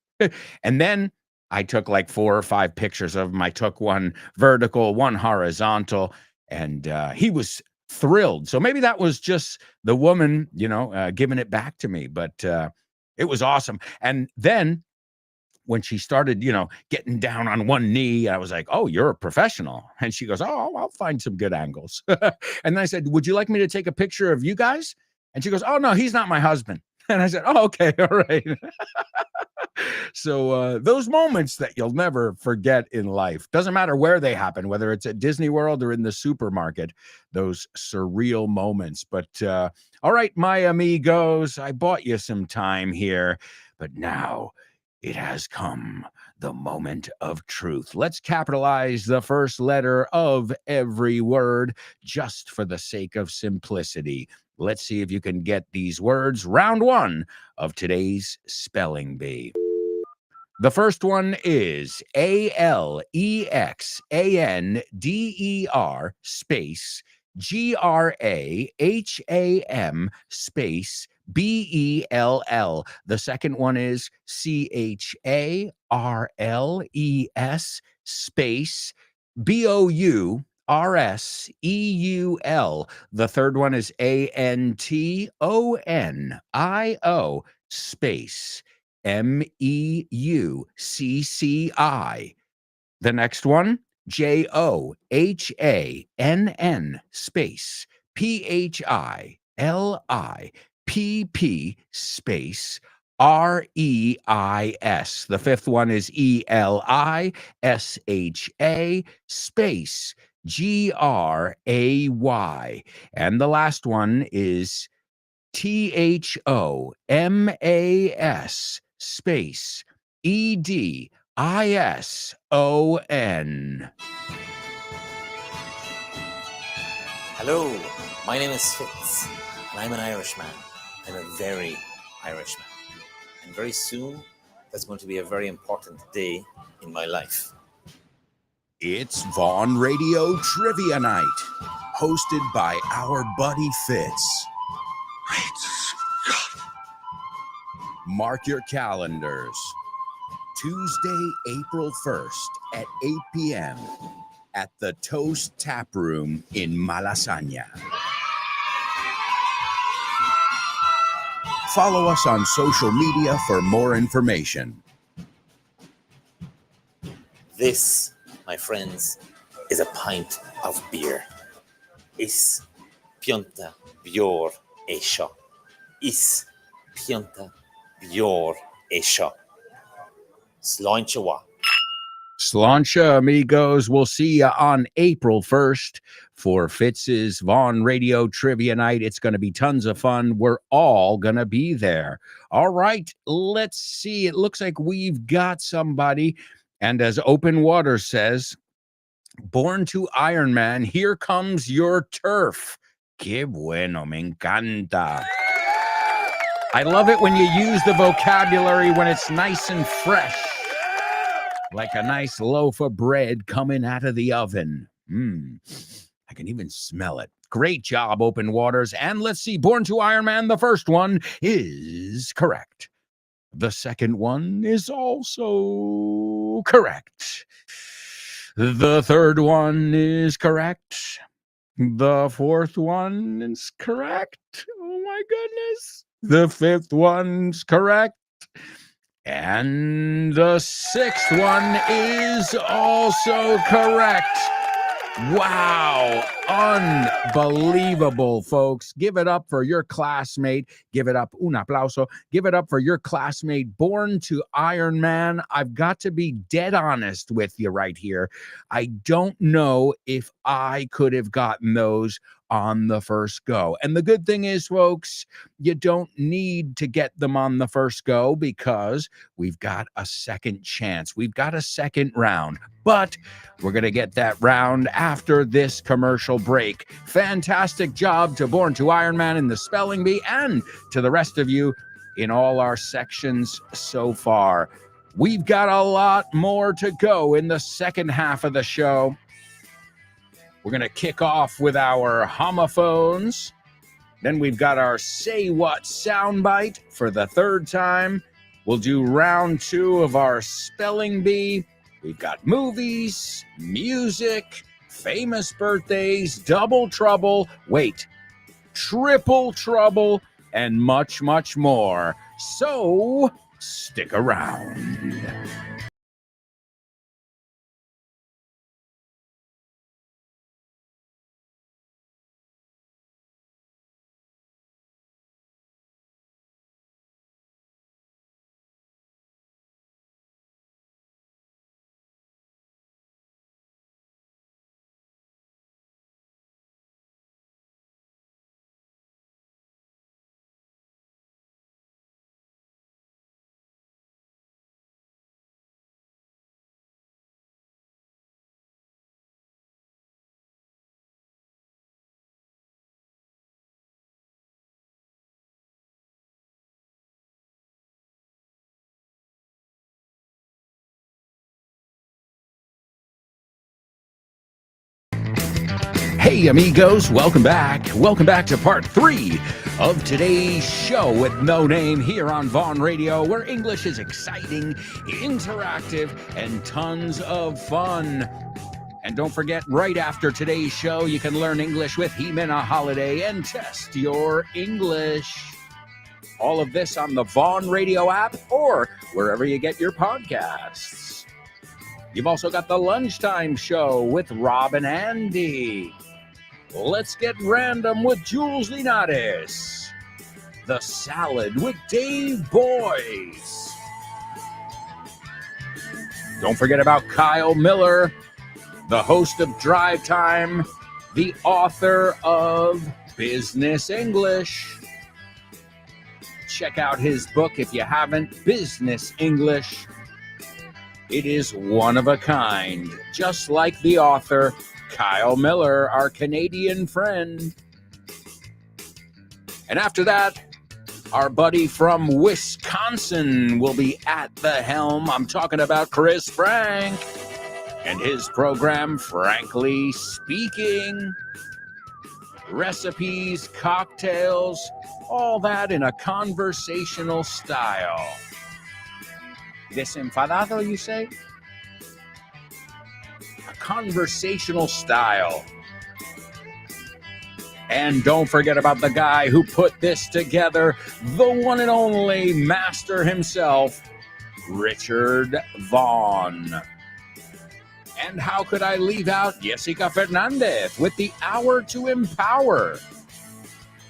And then I took like 4 or 5 pictures of him. I took one vertical, one horizontal, and he was thrilled. So maybe that was just the woman, giving it back to me. But it was awesome. And then when she started, getting down on one knee, I was like, oh, you're a professional. And she goes, oh, I'll find some good angles. And then I said, would you like me to take a picture of you guys? And she goes, oh, no, he's not my husband. And I said, oh, okay, all right. So those moments that you'll never forget in life, doesn't matter where they happen, whether it's at Disney World or in the supermarket, those surreal moments. But all right, my amigos, I bought you some time here, but now it has come, the moment of truth. Let's capitalize the first letter of every word just for the sake of simplicity. Let's see if you can get these words. Round 1 of today's Spelling Bee. The first one is ALEXANDER space GRAHAM space BELL. The second one is CHARLES space BOURSEUL. The third one is ANTONIO space MEUCCI. The next one, JOHANN space PHILIPP space REIS. The fifth one is ELISHA space GRAY. And the last one is THOMAS space EDISON. Hello, my name is Fitz, and I'm an Irishman. I'm a very Irishman. And very soon, that's going to be a very important day in my life. It's Vaughn Radio Trivia Night, hosted by our buddy Fitz. Great Scott! Mark your calendars. Tuesday, April 1st at 8 p.m. at the Toast Tap Room in Malasaña. Follow us on social media for more information. This, my friends, is a pint of beer. Is pionta bior esho. Is pionta bior esho. Sláinte wa. Sláinte, amigos. We'll see you on April 1st for Fitz's Vaughn Radio Trivia Night. It's going to be tons of fun. We're all going to be there. All right, let's see. It looks like we've got somebody. And as Open Water says, born to Iron Man, here comes your turf. Qué bueno, me encanta. I love it when you use the vocabulary when it's nice and fresh. Like a nice loaf of bread coming out of the oven. I can even smell it. Great job, Open Waters. And let's see, Born to Iron Man, the first one is correct. The second one is also correct. The third one is correct. The fourth one is correct. Oh my goodness. The fifth one's correct. And the sixth one is also correct. Wow. Unbelievable, folks. Give it up for your classmate. Give it up. Un aplauso. Give it up for your classmate, Born to Iron Man. I've got to be dead honest with you right here. I don't know if I could have gotten those on the first go. And the good thing is, folks, you don't need to get them on the first go because we've got a second chance. We've got a second round, but we're going to get that round after this commercial break. Fantastic job to Born to Iron Man in the spelling bee and to the rest of you in all our sections so far. We've got a lot more to go in the second half of the show. We're going to kick off with our homophones. Then we've got our Say What soundbite for the third time. We'll do round 2 of our spelling bee. We've got movies, music, famous birthdays, double trouble, triple trouble, and much, much more. So stick around. Hey, amigos, welcome back. Welcome back to part 3 of today's show with no name here on Vaughn Radio, where English is exciting, interactive, and tons of fun. And don't forget, right after today's show, you can learn English with Jimena Holiday and test your English. All of this on the Vaughn Radio app or wherever you get your podcasts. You've also got the Lunchtime Show with Rob and Andy. Let's Get Random with Jules Linares. The Salad with Dave Boyce. Don't forget about Kyle Miller, the host of Drive Time, the author of Business English. Check out his book if you haven't, Business English. It is one of a kind, just like the author, Kyle Miller, our Canadian friend. And after that, our buddy from Wisconsin will be at the helm. I'm talking about Chris Frank and his program, Frankly Speaking. Recipes, cocktails, all that in a conversational style. Desenfadado, you say? A conversational style. And don't forget about the guy who put this together, the one and only master himself, Richard Vaughn. And how could I leave out Jessica Fernandez with the Hour to Empower?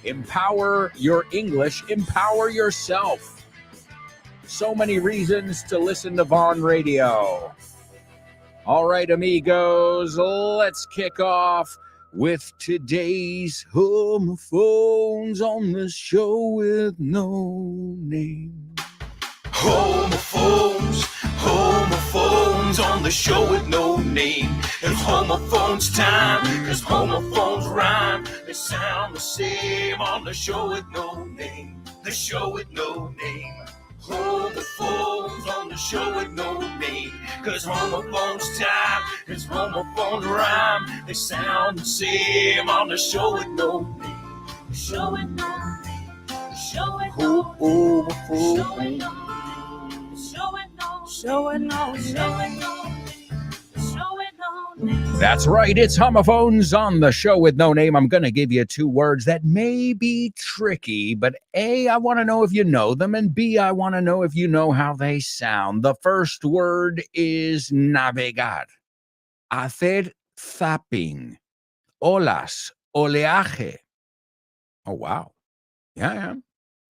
Empower your English, empower yourself. So many reasons to listen to Vaughn Radio. All right, amigos, let's kick off with today's homophones on the show with no name. Homophones, homophones on the show with no name. It's homophones time, cause homophones rhyme. They sound the same on the show with no name. The show with no name. Homophones on the show with no name. Cause homophones time, cause homophones rhyme. They sound the same on the show with no name. The show with no name. The show with no name. The show with no name. That's right, it's homophones on the show with no name. I'm going to give you 2 words that may be tricky, but A, I want to know if you know them, and B, I want to know if you know how they sound. The first word is navegar. Hacer zapping. Olas, oleaje. Oh, wow. Yeah.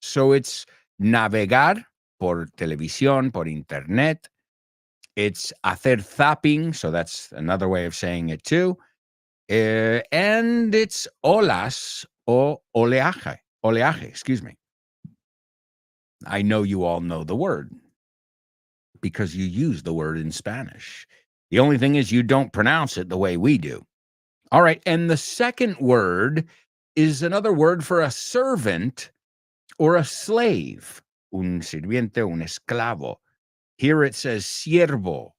So it's navegar por televisión, por internet. It's hacer zapping, so that's another way of saying it too. And it's olas o oleaje. Oleaje, excuse me. I know you all know the word because you use the word in Spanish. The only thing is you don't pronounce it the way we do. All right, and the second word is another word for a servant or a slave. Un sirviente, un esclavo. Here it says siervo,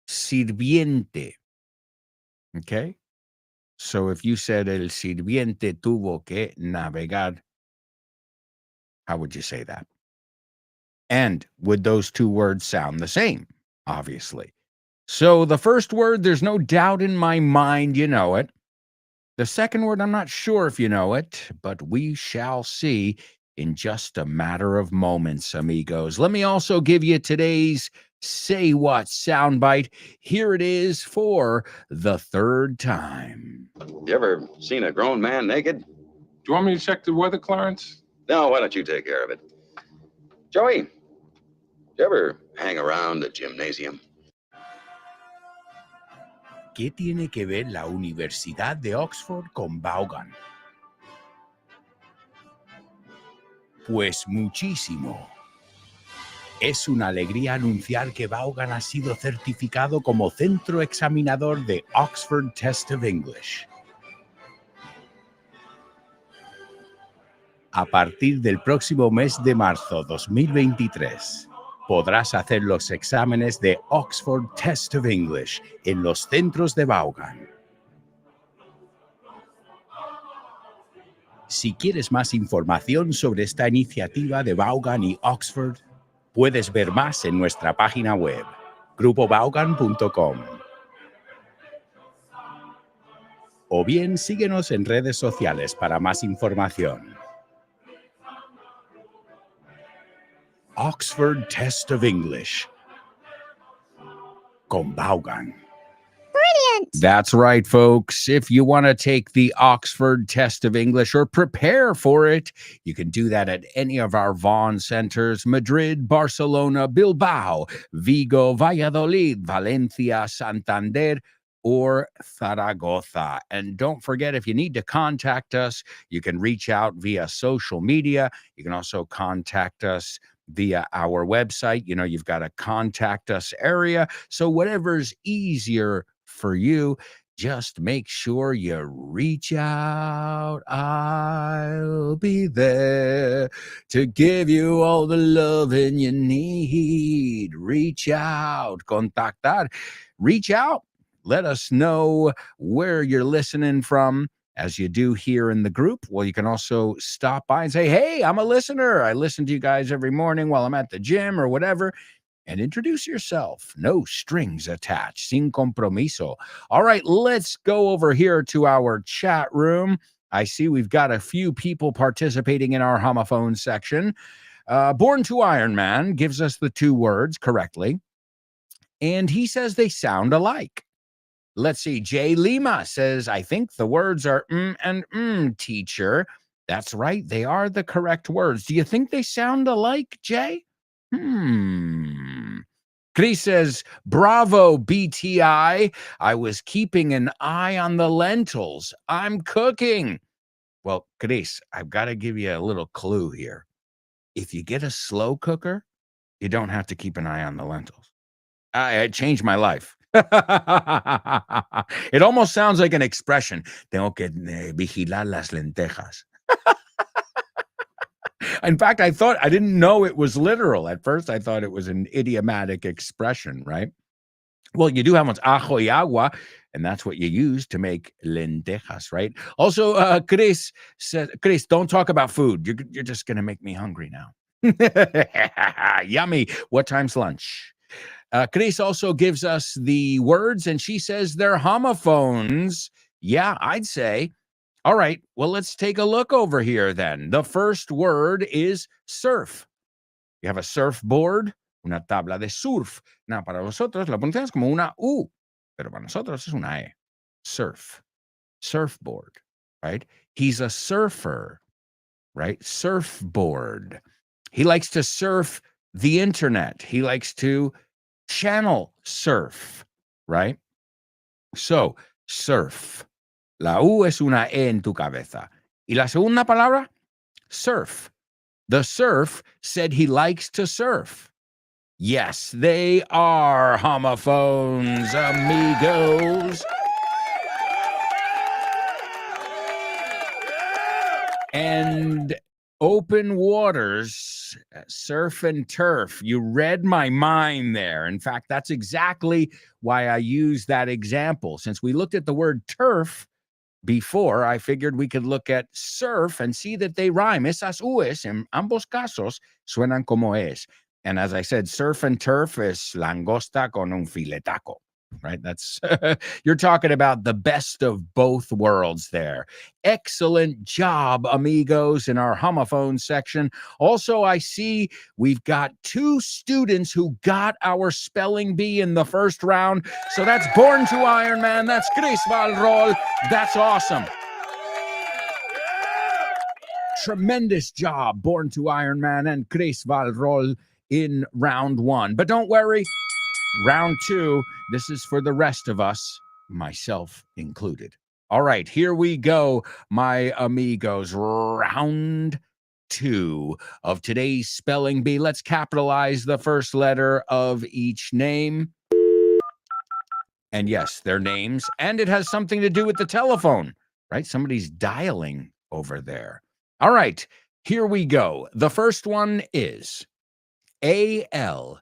sirviente. Okay? So if you said el sirviente tuvo que navegar, how would you say that? And would those 2 words sound the same? Obviously. So the first word, there's no doubt in my mind you know it. The second word, I'm not sure if you know it, but we shall see in just a matter of moments, amigos. Let me also give you today's Say What soundbite. Here it is for the 3rd time. You ever seen a grown man naked? Do you want me to check the weather, Clarence? No, why don't you take care of it? Joey, you ever hang around the gymnasium? ¿Qué tiene que ver la Universidad de Oxford con Vaughan? Pues muchísimo. Es una alegría anunciar que Vaughan ha sido certificado como centro examinador de Oxford Test of English. A partir del próximo mes de marzo 2023, podrás hacer los exámenes de Oxford Test of English en los centros de Vaughan. Si quieres más información sobre esta iniciativa de Vaughan y Oxford, puedes ver más en nuestra página web, grupovaughan.com. O bien síguenos en redes sociales para más información. Oxford Test of English con Vaughan. That's right, folks. If you want to take the Oxford Test of English or prepare for it, you can do that at any of our Vaughan centers: Madrid, Barcelona, Bilbao, Vigo, Valladolid, Valencia, Santander, or Zaragoza. And don't forget, if you need to contact us, you can reach out via social media. You can also contact us via our website. You know, you've got a contact us area. So whatever's easier for you, just make sure you reach out. I'll be there to give you all the loving you need. Reach out, contactar, reach out. Let us know where you're listening from, as you do here in the group. Well, you can also stop by and say, hey, I'm a listener. I listen to you guys every morning while I'm at the gym or whatever. And introduce yourself. No strings attached. Sin compromiso. All right, let's go over here to our chat room. I see we've got a few people participating in our homophone section. Born to Iron Man gives us the 2 words correctly. And he says they sound alike. Let's see. Jay Lima says, I think the words are and teacher. That's right. They are the correct words. Do you think they sound alike, Jay? Chris says, bravo, BTI. I was keeping an eye on the lentils. I'm cooking. Well, Chris, I've got to give you a little clue here. If you get a slow cooker, you don't have to keep an eye on the lentils. It changed my life. It almost sounds like an expression. Tengo que vigilar las lentejas. In fact, I didn't know it was literal. At first, I thought it was an idiomatic expression, right? Well, you do have much ajo y agua, and that's what you use to make lentejas, right? Also, Chris said, Chris, don't talk about food. You're just going to make me hungry now. Yummy. What time's lunch? Chris also gives us the words, and she says they're homophones. Yeah, I'd say. All right, well, let's take a look over here then. The first word is surf. You have a surfboard, una tabla de surf. Now, para nosotros la pronunciamos como una U, pero para nosotros es una E. Surf. Surfboard, right? He's a surfer, right? Surfboard. He likes to surf the internet. He likes to channel surf, right? So, surf. La U es una E en tu cabeza. Y la segunda palabra, surf. The surf said he likes to surf. Yes, they are homophones, amigos. And open waters, surf and turf. You read my mind there. In fact, that's exactly why I used that example. Since we looked at the word turf before, I figured we could look at surf and see that they rhyme. Esas U's en ambos casos suenan como es. And as I said, surf and turf es langosta con un filetaco, right? That's, you're talking about the best of both worlds there. Excellent job, amigos, in our homophone section. Also, I see we've got 2 students who got our spelling bee in the first round. So that's Born to Iron Man. That's Chris Valrol. That's awesome. Tremendous job, Born to Iron Man and Chris Valrol in round 1. But don't worry, round 2, this is for the rest of us, myself included. All right, here we go, my amigos. Round 2 of today's spelling bee. Let's capitalize the first letter of each name. And yes, their names. And it has something to do with the telephone, right? Somebody's dialing over there. All right, here we go. The first one is ALEXANDER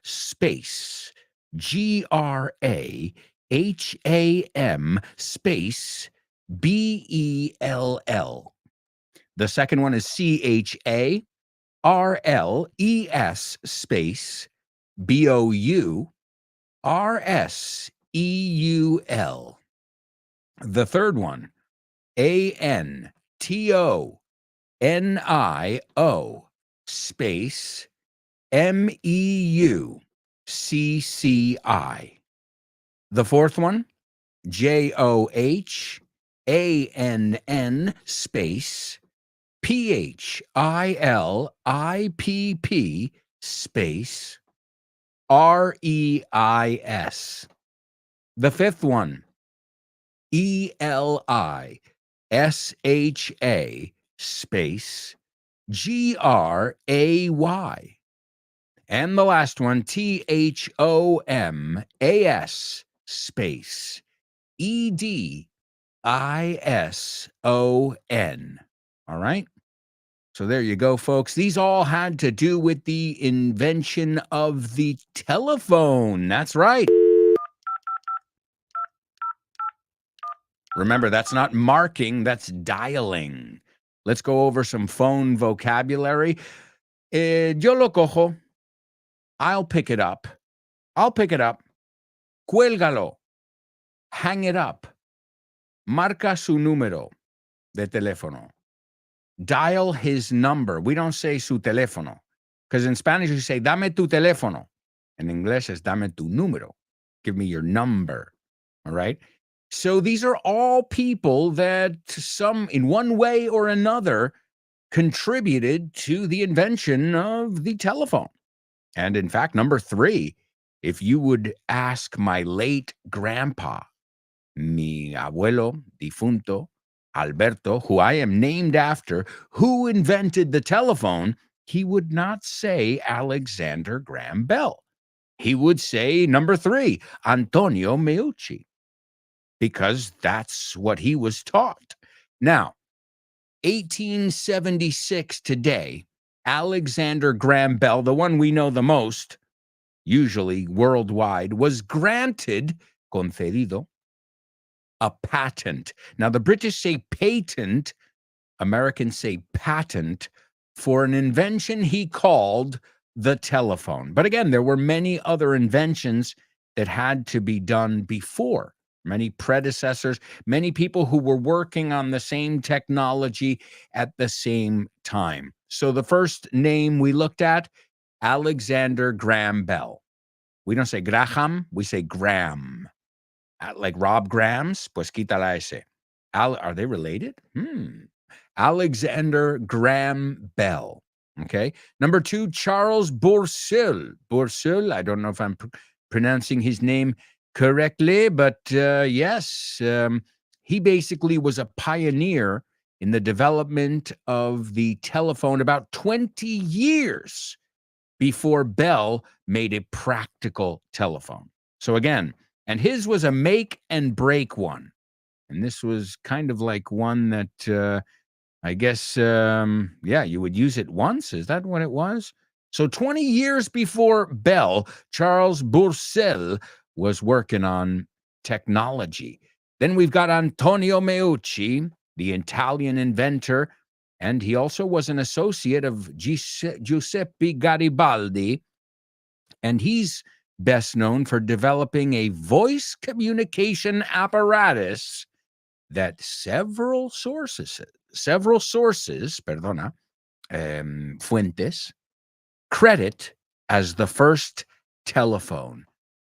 space GRAHAM space BELL. The second one is CHARLES space BOURSEUL. The third one, ANTONIO space MEUCCI. The fourth one, JOHANN space PHILIPP space REIS. The fifth one, ELISHA space GRAY. And the last one, THOMAS space EDISON. All right. So there you go, folks. These all had to do with the invention of the telephone. That's right. Remember, that's not marking, that's dialing. Let's go over some phone vocabulary. Yo lo cojo. I'll pick it up. Cuélgalo. Hang it up. Marca su número de teléfono. Dial his number. We don't say su teléfono. Because in Spanish, you say, dame tu teléfono. In English, it's dame tu número. Give me your number. All right? So these are all people that in one way or another, contributed to the invention of the telephone. And in fact, number 3, if you would ask my late grandpa, mi abuelo difunto, Alberto, who I am named after, who invented the telephone, he would not say Alexander Graham Bell. He would say number 3, Antonio Meucci, because that's what he was taught. Now, 1876 today, Alexander Graham Bell, the one we know the most, usually worldwide, was granted, concedido, a patent. Now, the British say patent, Americans say patent, for an invention he called the telephone. But again, there were many other inventions that had to be done before. Many predecessors, many people who were working on the same technology at the same time. So the first name we looked at, Alexander Graham Bell. We don't say Graham, we say Graham. Like Rob Graham's, pues quita la S. Are they related? Alexander Graham Bell. Okay. Number 2, Charles Bourseul. Bourseul, I don't know if I'm pronouncing his name correctly, but yes, he basically was a pioneer in the development of the telephone about 20 years before Bell made a practical telephone. So again, and his was a make and break one. And this was kind of like one that I guess, you would use it once. Is that what it was? So 20 years before Bell, Charles Bourseul was working on technology. Then we've got Antonio Meucci, the Italian inventor, and he also was an associate of Giuseppe Garibaldi, and he's best known for developing a voice communication apparatus that several sources, fuentes, credit as the first telephone,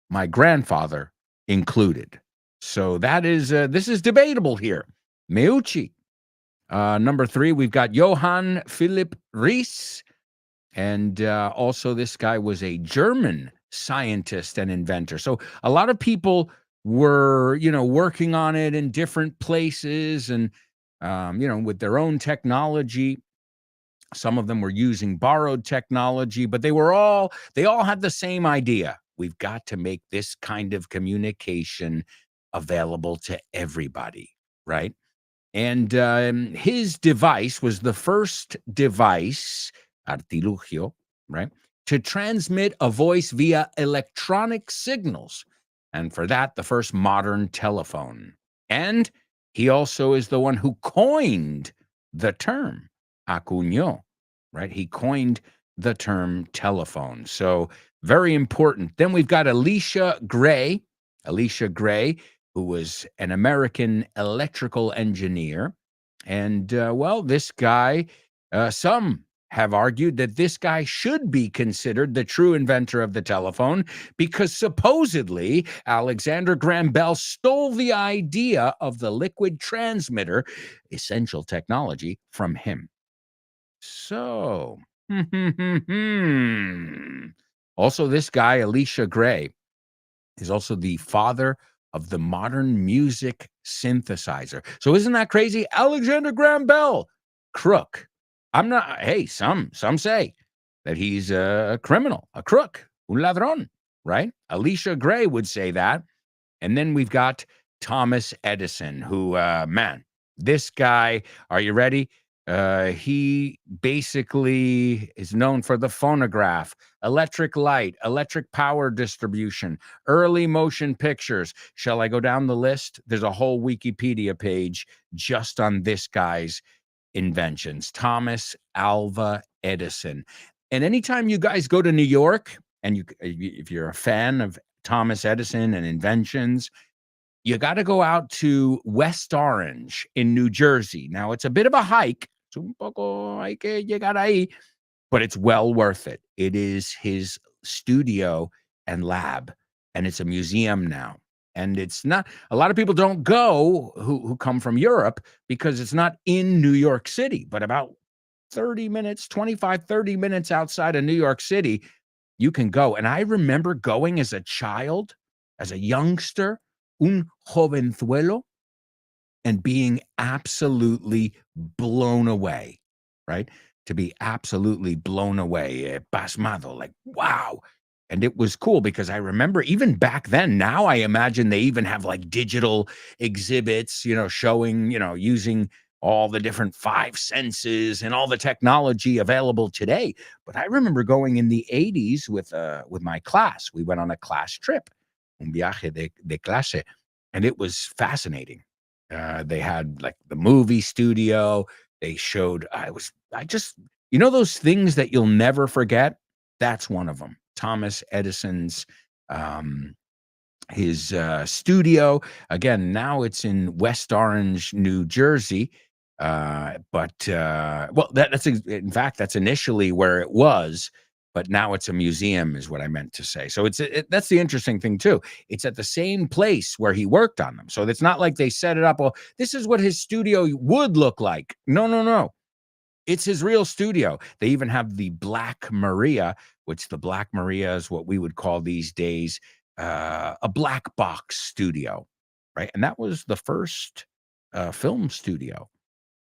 my grandfather included. So that is, this is debatable here. Meucci. Number 3, we've got Johann Philipp Reis. And also this guy was a German scientist and inventor. So a lot of people were, working on it in different places and, with their own technology. Some of them were using borrowed technology, but they all had the same idea. We've got to make this kind of communication available to everybody, right? And his device was the first device, artilugio, right, to transmit a voice via electronic signals. And for that, the first modern telephone. And he also is the one who coined the term, acuñó, right? He coined the term telephone. So very important. Then we've got Elisha Gray, who was an American electrical engineer. And, this guy, some have argued that this guy should be considered the true inventor of the telephone because supposedly Alexander Graham Bell stole the idea of the liquid transmitter, essential technology, from him. So, also this guy, Elisha Gray, is also the father of the modern music synthesizer. So isn't that crazy? Alexander Graham Bell, crook. Some say that he's a criminal, a crook, un ladrón, right? Elisha Gray would say that. And then we've got Thomas Edison, who, this guy, are you ready? He basically is known for the phonograph, electric light, electric power distribution, early motion pictures. Shall I go down the list? There's a whole Wikipedia page just on this guy's inventions, Thomas Alva Edison. And anytime you guys go to New York, and if you're a fan of Thomas Edison and inventions, you got to go out to West Orange in New Jersey. Now, it's a bit of a hike. Hay que llegar ahí, but it's well worth it. It is his studio and lab, and it's a museum now. And it's not, a lot of people don't go who come from Europe because it's not in New York City, but about 30 minutes, 25, 30 minutes outside of New York City. You can go. And I remember going as a child, as a youngster, un jovenzuelo, and being absolutely blown away, right? To be absolutely blown away, pasmado, like, wow. And it was cool because I remember even back then, now I imagine they even have like digital exhibits, showing, using all the different five senses and all the technology available today. But I remember going in the 80s with my class. We went on a class trip, un viaje de clase, and it was fascinating. They had like the movie studio. They showed, those things that you'll never forget. That's one of them. Thomas Edison's, his studio. Again, now it's in West Orange, New Jersey. That's initially where it was, but now it's a museum, is what I meant to say. So that's the interesting thing too. It's at the same place where he worked on them. So it's not like they set it up. Well, this is what his studio would look like. No. It's his real studio. They even have the Black Maria, which the Black Maria is what we would call these days a black box studio, right? And that was the first film studio.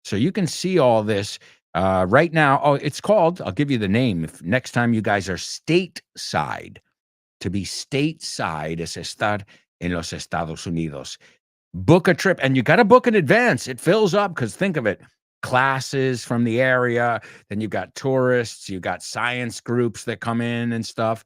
So you can see all this right now. Oh, it's called, I'll give you the name. If next time you guys are stateside, to be stateside es estar en los Estados Unidos. Book a trip, and you got to book in advance. It fills up because think of it. Classes from the area, then you've got tourists, you've got science groups that come in and stuff.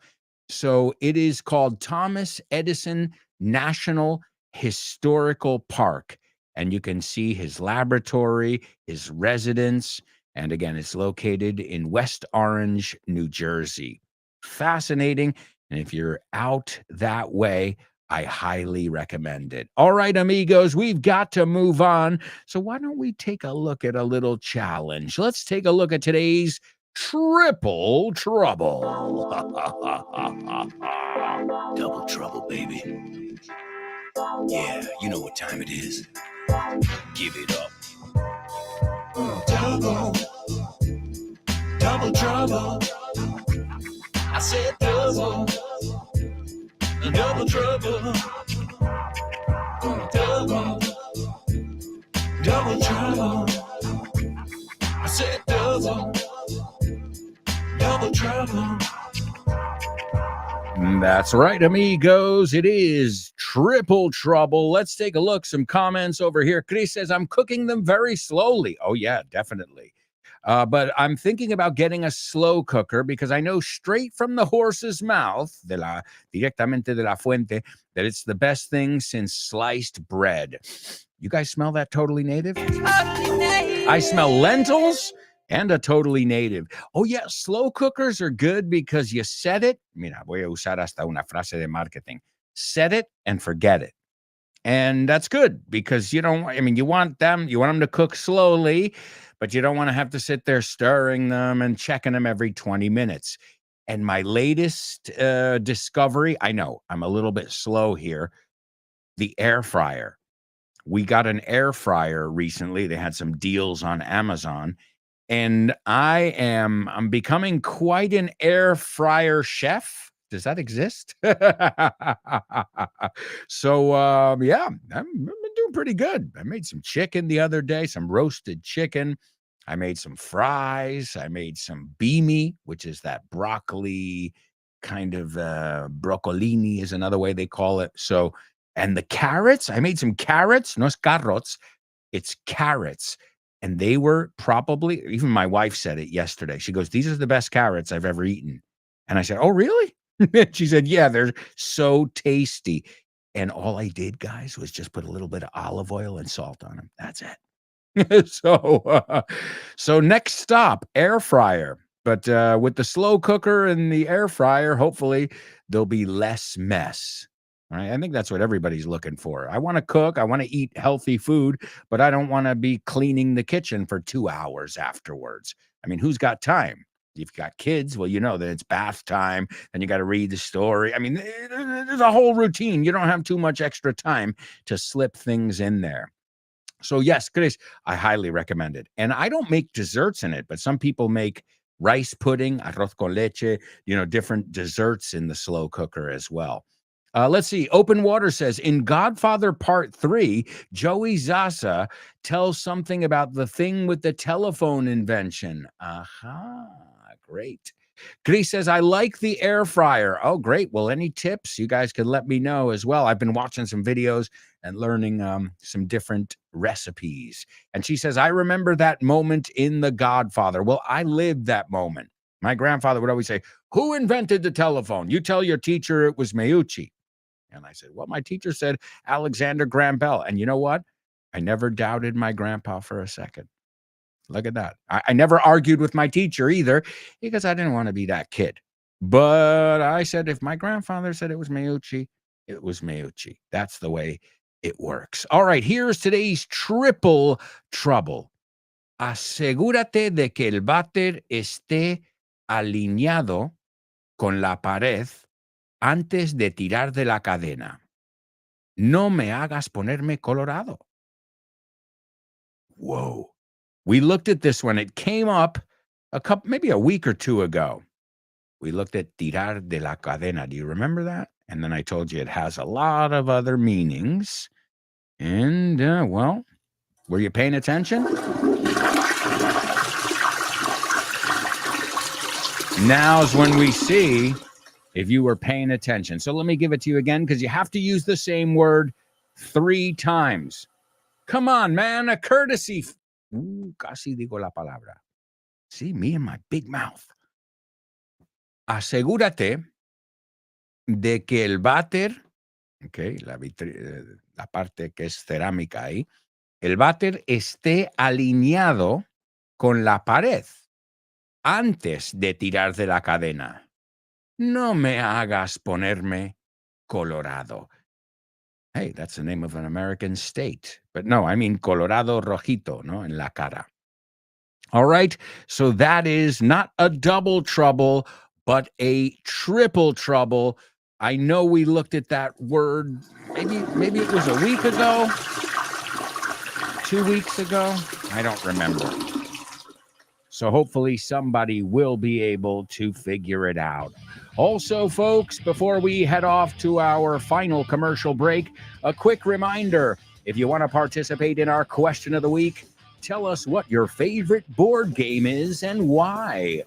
So it is called Thomas Edison National Historical Park. And you can see his laboratory, his residence. And again, it's located in West Orange, New Jersey. Fascinating. And if you're out that way, I highly recommend it. All right, amigos, we've got to move on. So why don't we take a look at a little challenge? Let's take a look at today's Triple Trouble. Double trouble, baby. Yeah, you know what time it is. Give it up. Double trouble. I said double trouble. Double trouble. I said double trouble. That's right, amigos. It is Triple Trouble. Let's take a look. Some comments over here. Chris says, I'm cooking them very slowly. Oh, yeah, definitely. But I'm thinking about getting a slow cooker because I know straight from the horse's mouth, directamente de la fuente, that it's the best thing since sliced bread. You guys smell that totally native? I smell lentils and a totally native. Oh, yeah, slow cookers are good because you set it. Mira, voy a usar hasta una frase de marketing. Set it and forget it. And that's good because you want them to cook slowly, but you don't want to have to sit there stirring them and checking them every 20 minutes. And my latest discovery, I know I'm a little bit slow here, the air fryer. We got an air fryer recently. They had some deals on Amazon. And I'm becoming quite an air fryer chef. Does that exist? So, yeah, I'm doing pretty good. I made some chicken the other day, some roasted chicken. I made some fries. I made some beanie, which is that broccoli kind of broccolini is another way they call it. So, and the carrots, I made some carrots, no es carrots, it's carrots. And they were probably, even my wife said it yesterday. She goes, these are the best carrots I've ever eaten. And I said, oh, really? She said, yeah, they're so tasty. And all I did, guys, was just put a little bit of olive oil and salt on them. That's it. So next stop, air fryer. But with the slow cooker and the air fryer, hopefully there'll be less mess. Right? I think that's what everybody's looking for. I want to cook. I want to eat healthy food, but I don't want to be cleaning the kitchen for 2 hours afterwards. I mean, who's got time? If you've got kids, well, you know that it's bath time, then you got to read the story. I mean, there's a whole routine. You don't have too much extra time to slip things in there. So yes, Chris, I highly recommend it. And I don't make desserts in it, but some people make rice pudding, arroz con leche, different desserts in the slow cooker as well. Let's see. Open Water says, in Godfather Part 3, Joey Zaza tells something about the thing with the telephone invention. Aha, great. Chris says, I like the air fryer. Oh, great. Well, any tips? You guys can let me know as well. I've been watching some videos and learning some different recipes. And she says, I remember that moment in The Godfather. Well, I lived that moment. My grandfather would always say, who invented the telephone? You tell your teacher it was Meucci. And I said, well, my teacher said Alexander Graham Bell. And you know what? I never doubted my grandpa for a second. Look at that. I never argued with my teacher either because I didn't want to be that kid. But I said, if my grandfather said it was Meucci, it was Meucci. That's the way it works. All right, here's today's triple trouble. Asegúrate de que el váter esté alineado con la pared antes de tirar de la cadena. No me hagas ponerme colorado. Whoa. We looked at this one. It came up maybe a week or two ago. We looked at tirar de la cadena. Do you remember that? And then I told you it has a lot of other meanings. And, well, were you paying attention? Now's when we see if you were paying attention. So let me give it to you again because you have to use the same word 3 times. Come on, man, a courtesy. Casi digo la palabra. See, me and my big mouth. Asegúrate de que el váter, okay, la parte que es cerámica ahí, el váter esté alineado con la pared antes de tirar de la cadena. No me hagas ponerme colorado. Hey, that's the name of an American state. But no, I mean Colorado Rojito, no, en la cara. All right, so that is not a double trouble, but a triple trouble. I know we looked at that word, maybe it was a week ago, 2 weeks ago. I don't remember. So hopefully somebody will be able to figure it out. Also, folks, before we head off to our final commercial break, a quick reminder, if you want to participate in our question of the week, tell us what your favorite board game is and why.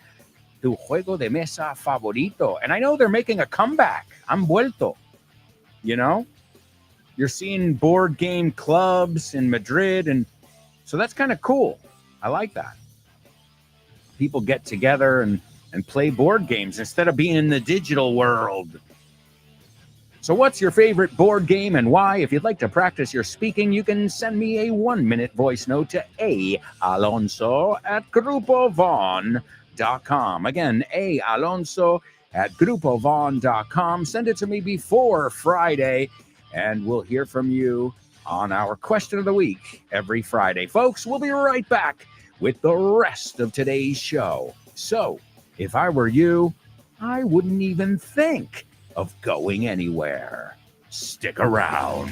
Tu juego de mesa favorito. And I know they're making a comeback. Han vuelto. You know? You're seeing board game clubs in Madrid, and so that's kind of cool. I like that. People get together and play board games instead of being in the digital world. So what's your favorite board game and why? If you'd like to practice your speaking, you can send me a 1-minute voice note to alonso@grupovon.com. Again, alonso@grupovon.com. Send it to me before Friday, and we'll hear from you on our question of the week every Friday. Folks, we'll be right back with the rest of today's show. So, if I were you, I wouldn't even think of going anywhere. Stick around.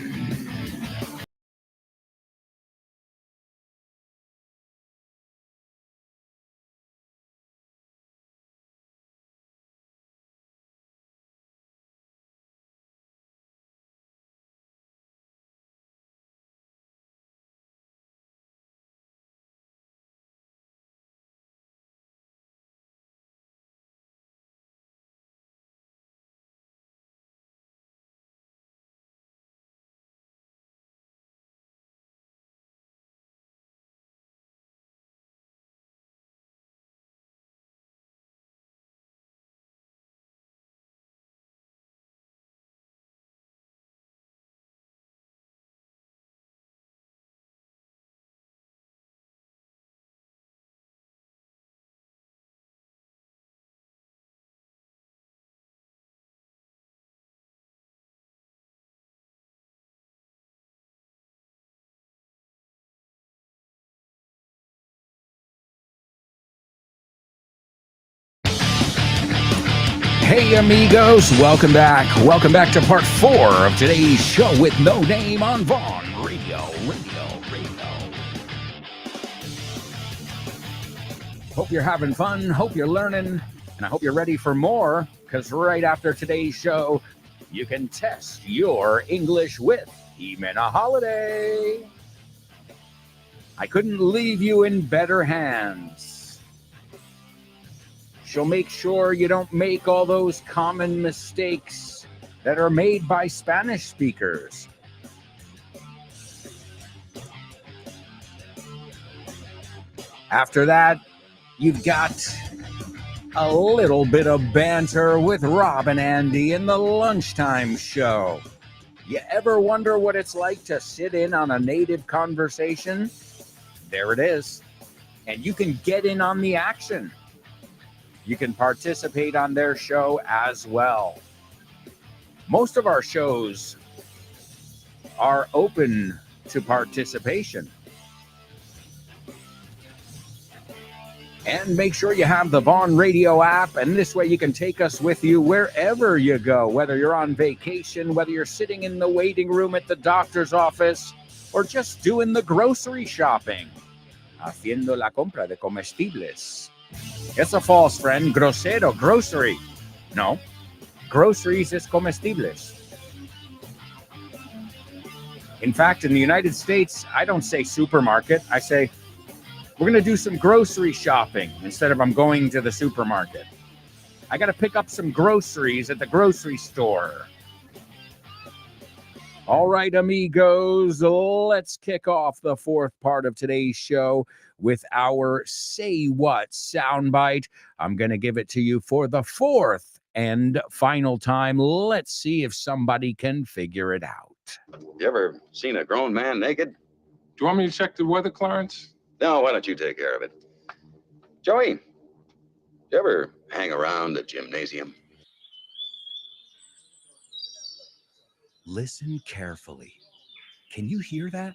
Hey amigos, welcome back. Welcome back to part 4 of today's show with No Name on Vaughn Radio. Hope you're having fun. Hope you're learning. And I hope you're ready for more, because right after today's show, you can test your English with Jimena Holiday. I couldn't leave you in better hands. She'll make sure you don't make all those common mistakes that are made by Spanish speakers. After that, you've got a little bit of banter with Rob and Andy in the lunchtime show. You ever wonder what it's like to sit in on a native conversation? There it is. And you can get in on the action. You can participate on their show as well. Most of our shows are open to participation. And make sure you have the Vaughn Radio app, and this way you can take us with you wherever you go, whether you're on vacation, whether you're sitting in the waiting room at the doctor's office, or just doing the grocery shopping. Haciendo la compra de comestibles. It's a false friend, grosero, grocery. No, groceries is comestibles. In fact, in the United States, I don't say supermarket, I say, we're going to do some grocery shopping instead of I'm going to the supermarket. I got to pick up some groceries at the grocery store. All right, amigos, let's kick off the fourth part of today's show with our Say What soundbite. I'm going to give it to you for the fourth and final time. Let's see if somebody can figure it out. You ever seen a grown man naked? Do you want me to check the weather, Clarence? No, why don't you take care of it? Joey, you ever hang around the gymnasium? Listen carefully. Can you hear that?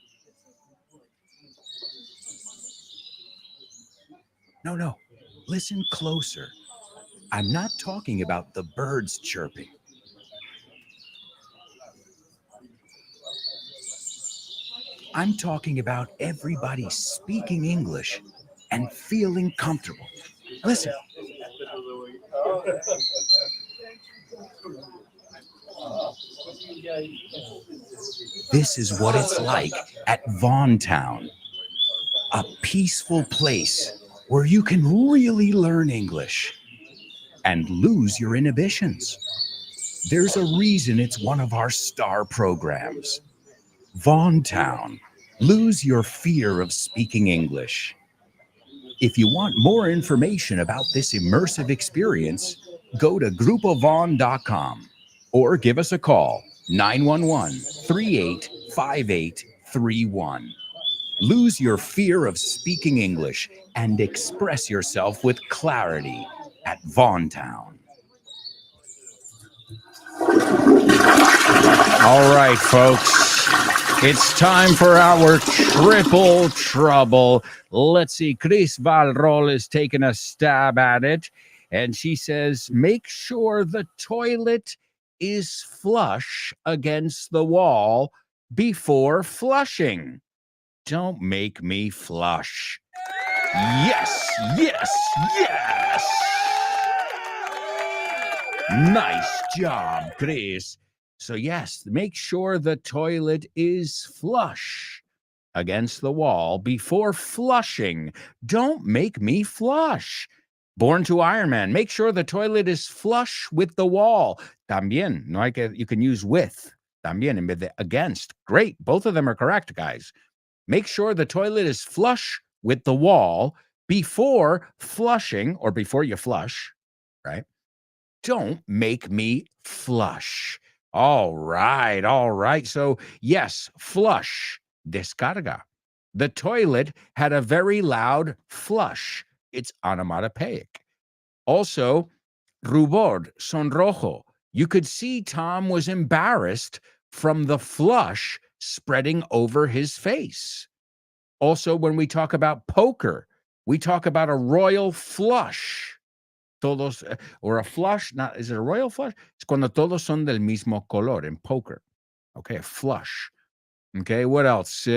No. Listen closer. I'm not talking about the birds chirping. I'm talking about everybody speaking English and feeling comfortable. Listen. This is what it's like at Vaughn Town, a peaceful place where you can really learn English and lose your inhibitions. There's a reason it's one of our star programs. Vaughn Town, lose your fear of speaking English. If you want more information about this immersive experience, go to grupovaughn.com or give us a call, 911-385831. Lose your fear of speaking English and express yourself with clarity at Vaughn Town. All right, folks. It's time for our triple trouble. Let's see. Chris Valrol is taking a stab at it. And she says, make sure the toilet is flush against the wall before flushing. Don't make me flush. Yes. Nice job, Chris. So yes, make sure the toilet is flush against the wall before flushing. Don't make me flush. Born to Iron Man, make sure the toilet is flush with the wall. También, no hay que, you can use with. También, en vez de against. Great, both of them are correct, guys. Make sure the toilet is flush with the wall before flushing, or before you flush, right? Don't make me flush. All right. So, yes, flush, descarga. The toilet had a very loud flush. It's onomatopoeic. Also, rubor, sonrojo. You could see Tom was embarrassed from the flush spreading over his face. Also, when we talk about poker, we talk about a royal flush. Todos, or a flush, not, is it a royal flush? It's cuando todos son del mismo color in poker. Okay, a flush. Okay, what else?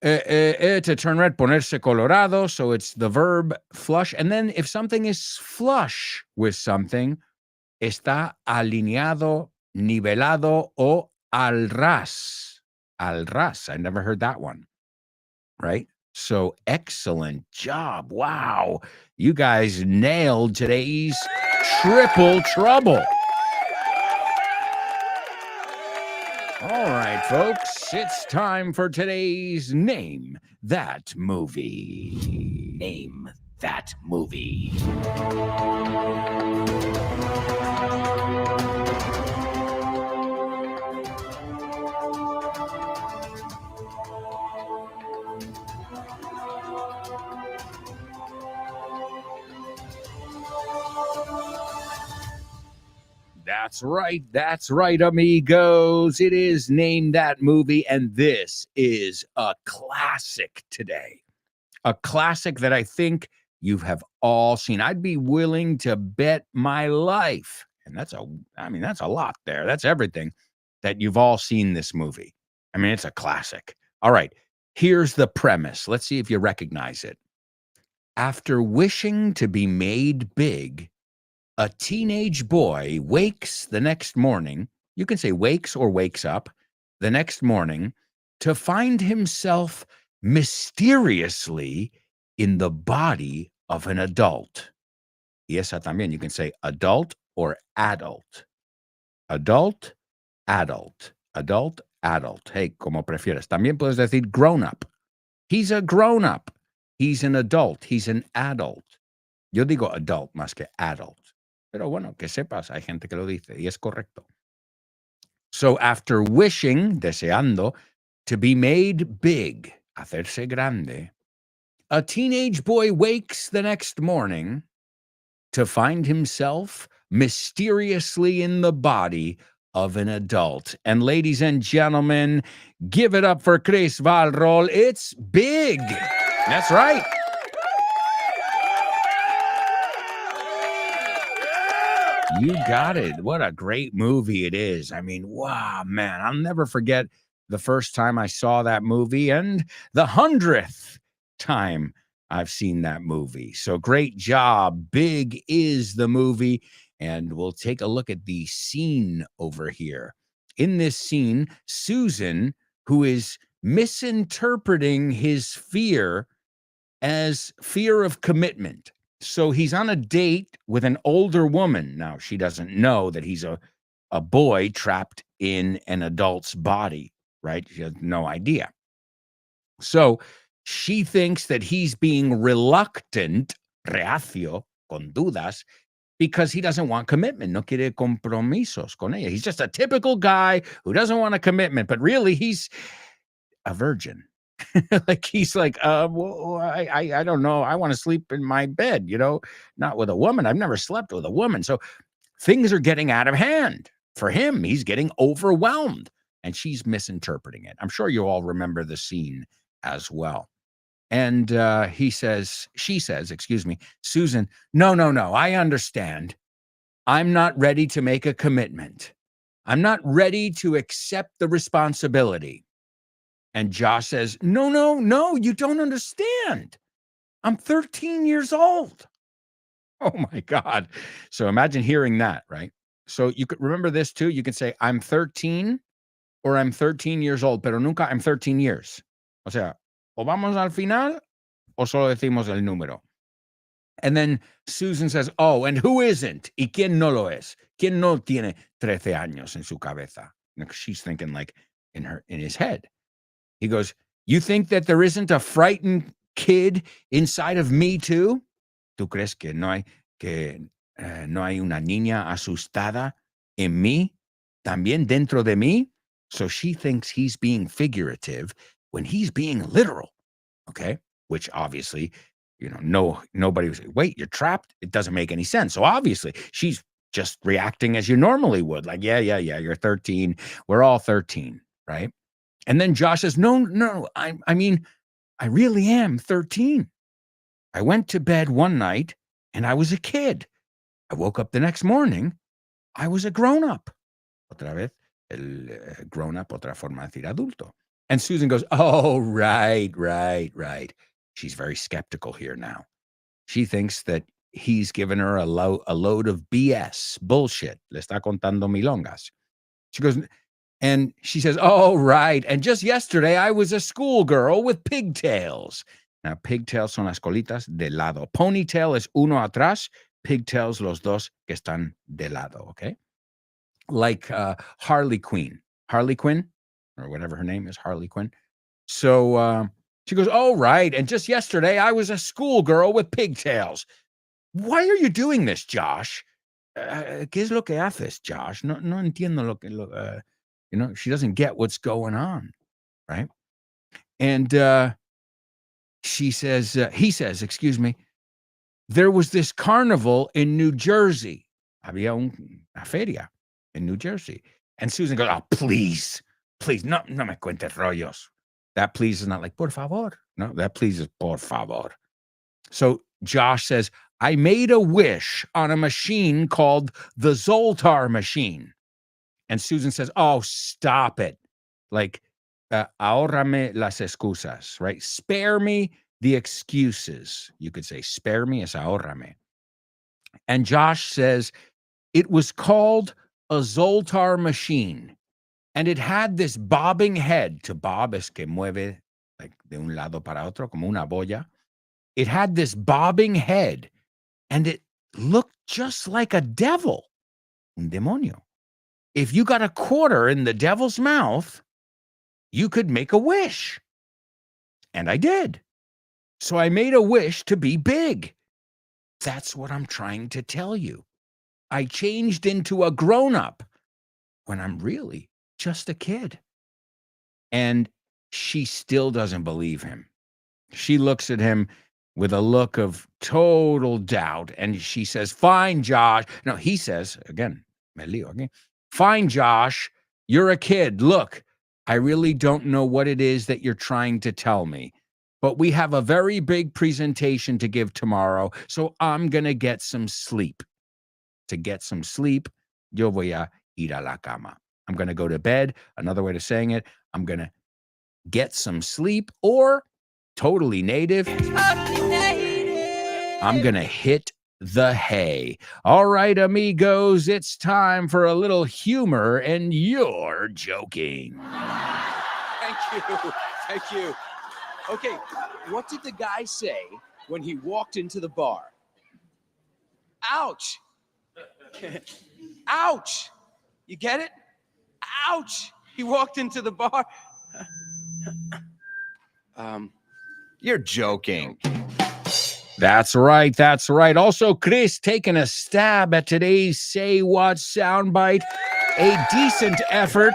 To turn red, ponerse colorado. So it's the verb flush. And then if something is flush with something, está alineado, nivelado, o al ras. Al ras. I never heard that one. Right? So excellent job. Wow. You guys nailed today's triple trouble. All right, folks, it's time for today's Name That Movie. Name That Movie. That's right, amigos. It is Name That Movie, and this is a classic today. A classic that I think you have all seen. I'd be willing to bet my life, and that's a lot there. That's everything, that you've all seen this movie. I mean, it's a classic. All right, here's the premise. Let's see if you recognize it. After wishing to be made big, a teenage boy wakes the next morning, you can say wakes or wakes up, the next morning to find himself mysteriously in the body of an adult. Y esa también, you can say adult or adult. Adult, adult, adult, adult. Hey, como prefieras. También puedes decir grown up. He's a grown up. He's an adult. He's an adult. Yo digo adult más que adult. Pero bueno, que sepas, hay gente que lo dice y es correcto. So after wishing, deseando, to be made big, hacerse grande, a teenage boy wakes the next morning to find himself mysteriously in the body of an adult. And ladies and gentlemen, give it up for Chris Valrol. It's big. That's right. You got it. What a great movie it is. I mean, wow, man, I'll never forget the first time I saw that movie and the 100th time I've seen that movie. So great job. Big is the movie. And we'll take a look at the scene over here. In this scene, Susan, who is misinterpreting his fear as fear of commitment. So he's on a date with an older woman. Now, she doesn't know that he's a boy trapped in an adult's body, right? She has no idea. So she thinks that he's being reluctant, reacio, con dudas, because he doesn't want commitment. No quiere compromisos con ella. He's just a typical guy who doesn't want a commitment, but really he's a virgin. Like he's like, well, I don't know. I want to sleep in my bed, not with a woman. I've never slept with a woman. So things are getting out of hand for him. He's getting overwhelmed and she's misinterpreting it. I'm sure you all remember the scene as well. And she says, Susan, no, I understand. I'm not ready to make a commitment. I'm not ready to accept the responsibility. And Josh says, no, you don't understand. I'm 13 years old. Oh my God. So imagine hearing that, right? So you could remember this too. You could say, I'm 13 or I'm 13 years old, pero nunca I'm 13 years. O sea, o vamos al final o solo decimos el número. And then Susan says, oh, and who isn't? ¿Y quién no lo es? ¿Quién no tiene 13 años en su cabeza? She's thinking like in his head. He goes, you think that there isn't a frightened kid inside of me too? ¿Tú crees que no hay una niña asustada en mí? También dentro de mí? So she thinks he's being figurative when he's being literal. Okay? Which obviously, nobody was, wait, you're trapped? It doesn't make any sense. So obviously she's just reacting as you normally would. Like, yeah, you're 13. We're all 13, right? And then Josh says, no, I mean, I really am 13. I went to bed one night and I was a kid. I woke up the next morning. I was a grown-up. Otra vez, el grown-up, otra forma de decir adulto. And Susan goes, oh, right. She's very skeptical here now. She thinks that he's given her a load of BS, bullshit. Le está contando milongas. She goes, and she says, oh, right. And just yesterday, I was a schoolgirl with pigtails. Now, pigtails son las colitas de lado. Ponytail es uno atrás. Pigtails, los dos que están de lado, okay? Like Harley Quinn, or whatever her name is, Harley Quinn. So she goes, oh, right. And just yesterday, I was a schoolgirl with pigtails. Why are you doing this, Josh? ¿Qué es lo que haces, Josh? No entiendo lo que... she doesn't get what's going on, right? And he says, there was this carnival in New Jersey. Había una feria in New Jersey. And Susan goes, oh, please, no me cuentes rollos. That please is not like, por favor. No, that please is por favor. So Josh says, I made a wish on a machine called the Zoltar machine. And Susan says, oh, stop it. Like, ahórrame las excusas, right? Spare me the excuses. You could say, spare me es ahórrame. And Josh says, it was called a Zoltar machine. And it had this bobbing head. To bob es que mueve, like, de un lado para otro, como una boya. It had this bobbing head. And it looked just like a devil. Un demonio. If you got a quarter in the devil's mouth, you could make a wish. And I did. So I made a wish to be big. That's what I'm trying to tell you. I changed into a grown-up when I'm really just a kid. And she still doesn't believe him. She looks at him with a look of total doubt. And she says, fine, Josh. No, he says, again, me lío, okay? Fine, Josh, you're a kid. Look, I really don't know what it is that you're trying to tell me, but we have a very big presentation to give tomorrow, so I'm going to get some sleep. To get some sleep, yo voy a ir a la cama. I'm going to go to bed. Another way of saying it, I'm going to get some sleep, or totally native, I'm going to hit the hay. All right, amigos, it's time for a little humor, and you're joking. Thank you. Okay, what did the guy say when he walked into the bar? Ouch. Ouch. You get it? Ouch. He walked into the bar. You're joking. That's right. Also, Chris taking a stab at today's Say What soundbite. A decent effort.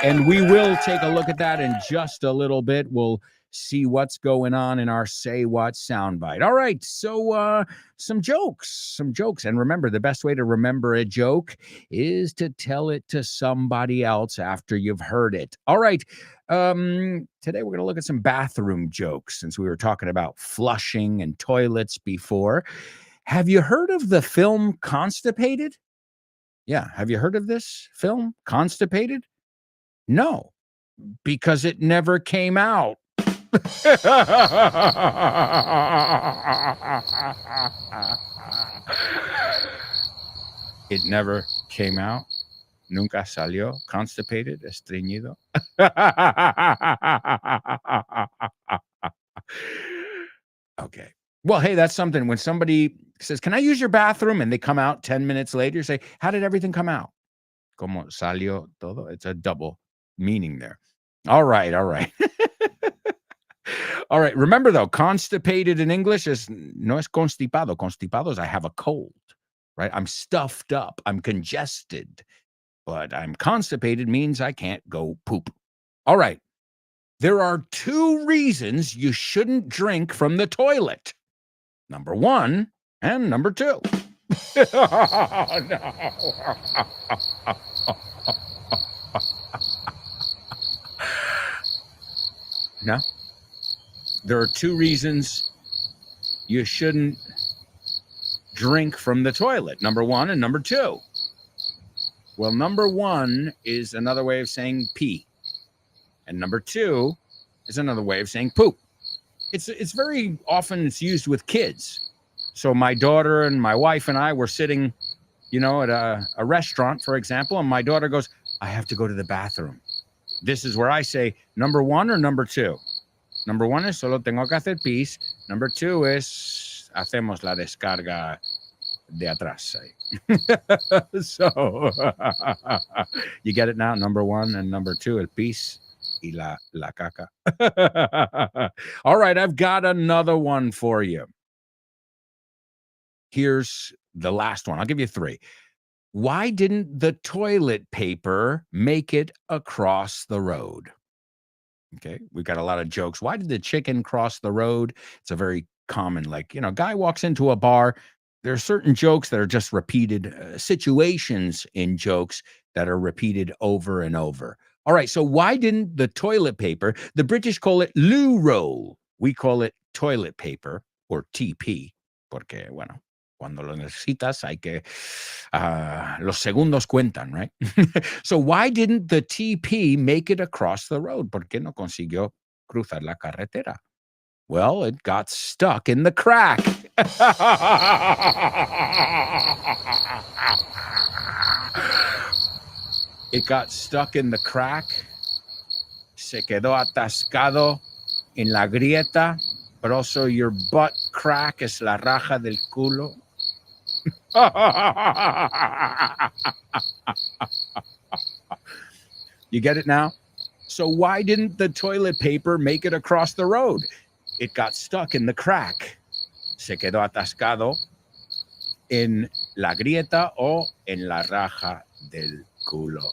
And we will take a look at that in just a little bit. We'll see what's going on in our Say What soundbite. All right, so some jokes. And remember, the best way to remember a joke is to tell it to somebody else after you've heard it. All right, today we're going to look at some bathroom jokes, since we were talking about flushing and toilets before. Have you heard of the film Constipated? Yeah, have you heard of this film, Constipated? No, because it never came out. It never came out. Nunca salió. Constipated, estreñido. Okay. Well, hey, that's something. When somebody says, can I use your bathroom? And they come out 10 minutes later, you say, how did everything come out? Como salió todo. It's a double meaning there. All right. All right. Remember, though, constipated in English is no es constipado. Constipado is I have a cold, right? I'm stuffed up. I'm congested. But I'm constipated means I can't go poop. All right. There are 2 reasons you shouldn't drink from the toilet. Number 1 and number 2. No. There are 2 reasons you shouldn't drink from the toilet. Number 1 and number 2. Well, number one is another way of saying pee. And number two is another way of saying poop. It's very often it's used with kids. So my daughter and my wife and I were sitting, at a restaurant, for example, and my daughter goes, I have to go to the bathroom. This is where I say, number one or number two? Number one es solo tengo que hacer pis. Number two es hacemos la descarga de atrás. So you get it now? Number one and number two, el pis y la caca. All right, I've got another one for you. Here's the last one. I'll give you three. Why didn't the toilet paper make it across the road? Okay, we've got a lot of jokes. Why did the chicken cross the road? It's a very common, guy walks into a bar. There are certain jokes that are just repeated, situations in jokes that are repeated over and over. All right, so why didn't the toilet paper, the British call it loo roll. We call it toilet paper or TP, porque, cuando lo necesitas hay que, los segundos cuentan, right? So why didn't the TP make it across the road? ¿Por qué no consiguió cruzar la carretera? Well, it got stuck in the crack. It got stuck in the crack. Se quedó atascado en la grieta. But also your butt crack es la raja del culo. You get it now? So why didn't the toilet paper make it across the road? It got stuck in the crack. Se quedó atascado en la grieta o en la raja del culo.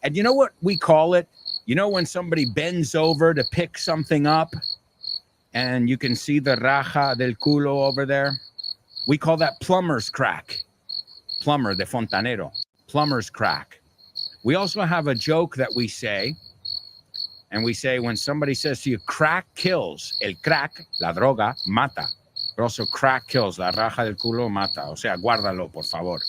And you know what we call it? You know when somebody bends over to pick something up and you can see the raja del culo over there? We call that plumber's crack. Plumber de fontanero. Plumber's crack. We also have a joke that we say, and we say when somebody says to you, crack kills. El crack, la droga, mata. But also crack kills. La raja del culo mata. O sea, guárdalo, por favor.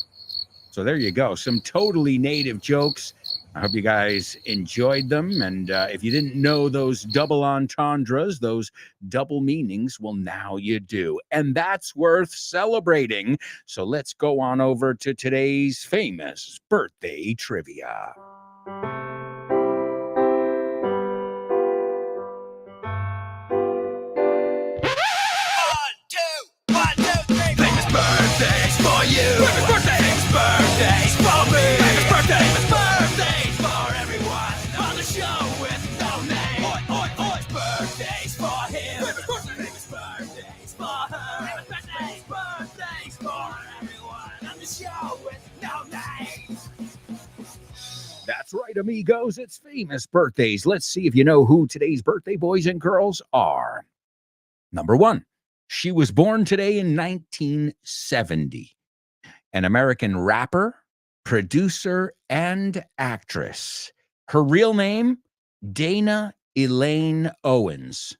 So there you go. Some totally native jokes. I hope you guys enjoyed them. And if you didn't know those double entendres, those double meanings, well, now you do. And that's worth celebrating. So let's go on over to today's famous birthday trivia. Famous birthdays for you. Famous birthdays. Birthdays for me. Famous birthdays. Famous birthdays for everyone on the show with no name. Oi, oi, oi. Birthdays for him. Famous birthdays for her. Famous birthdays for everyone on the show with no name. That's right, amigos. It's famous birthdays. Let's see if you know who today's birthday boys and girls are. Number one. She was born today in 1970. An American rapper, producer, and actress. Her real name, Dana Elaine Owens.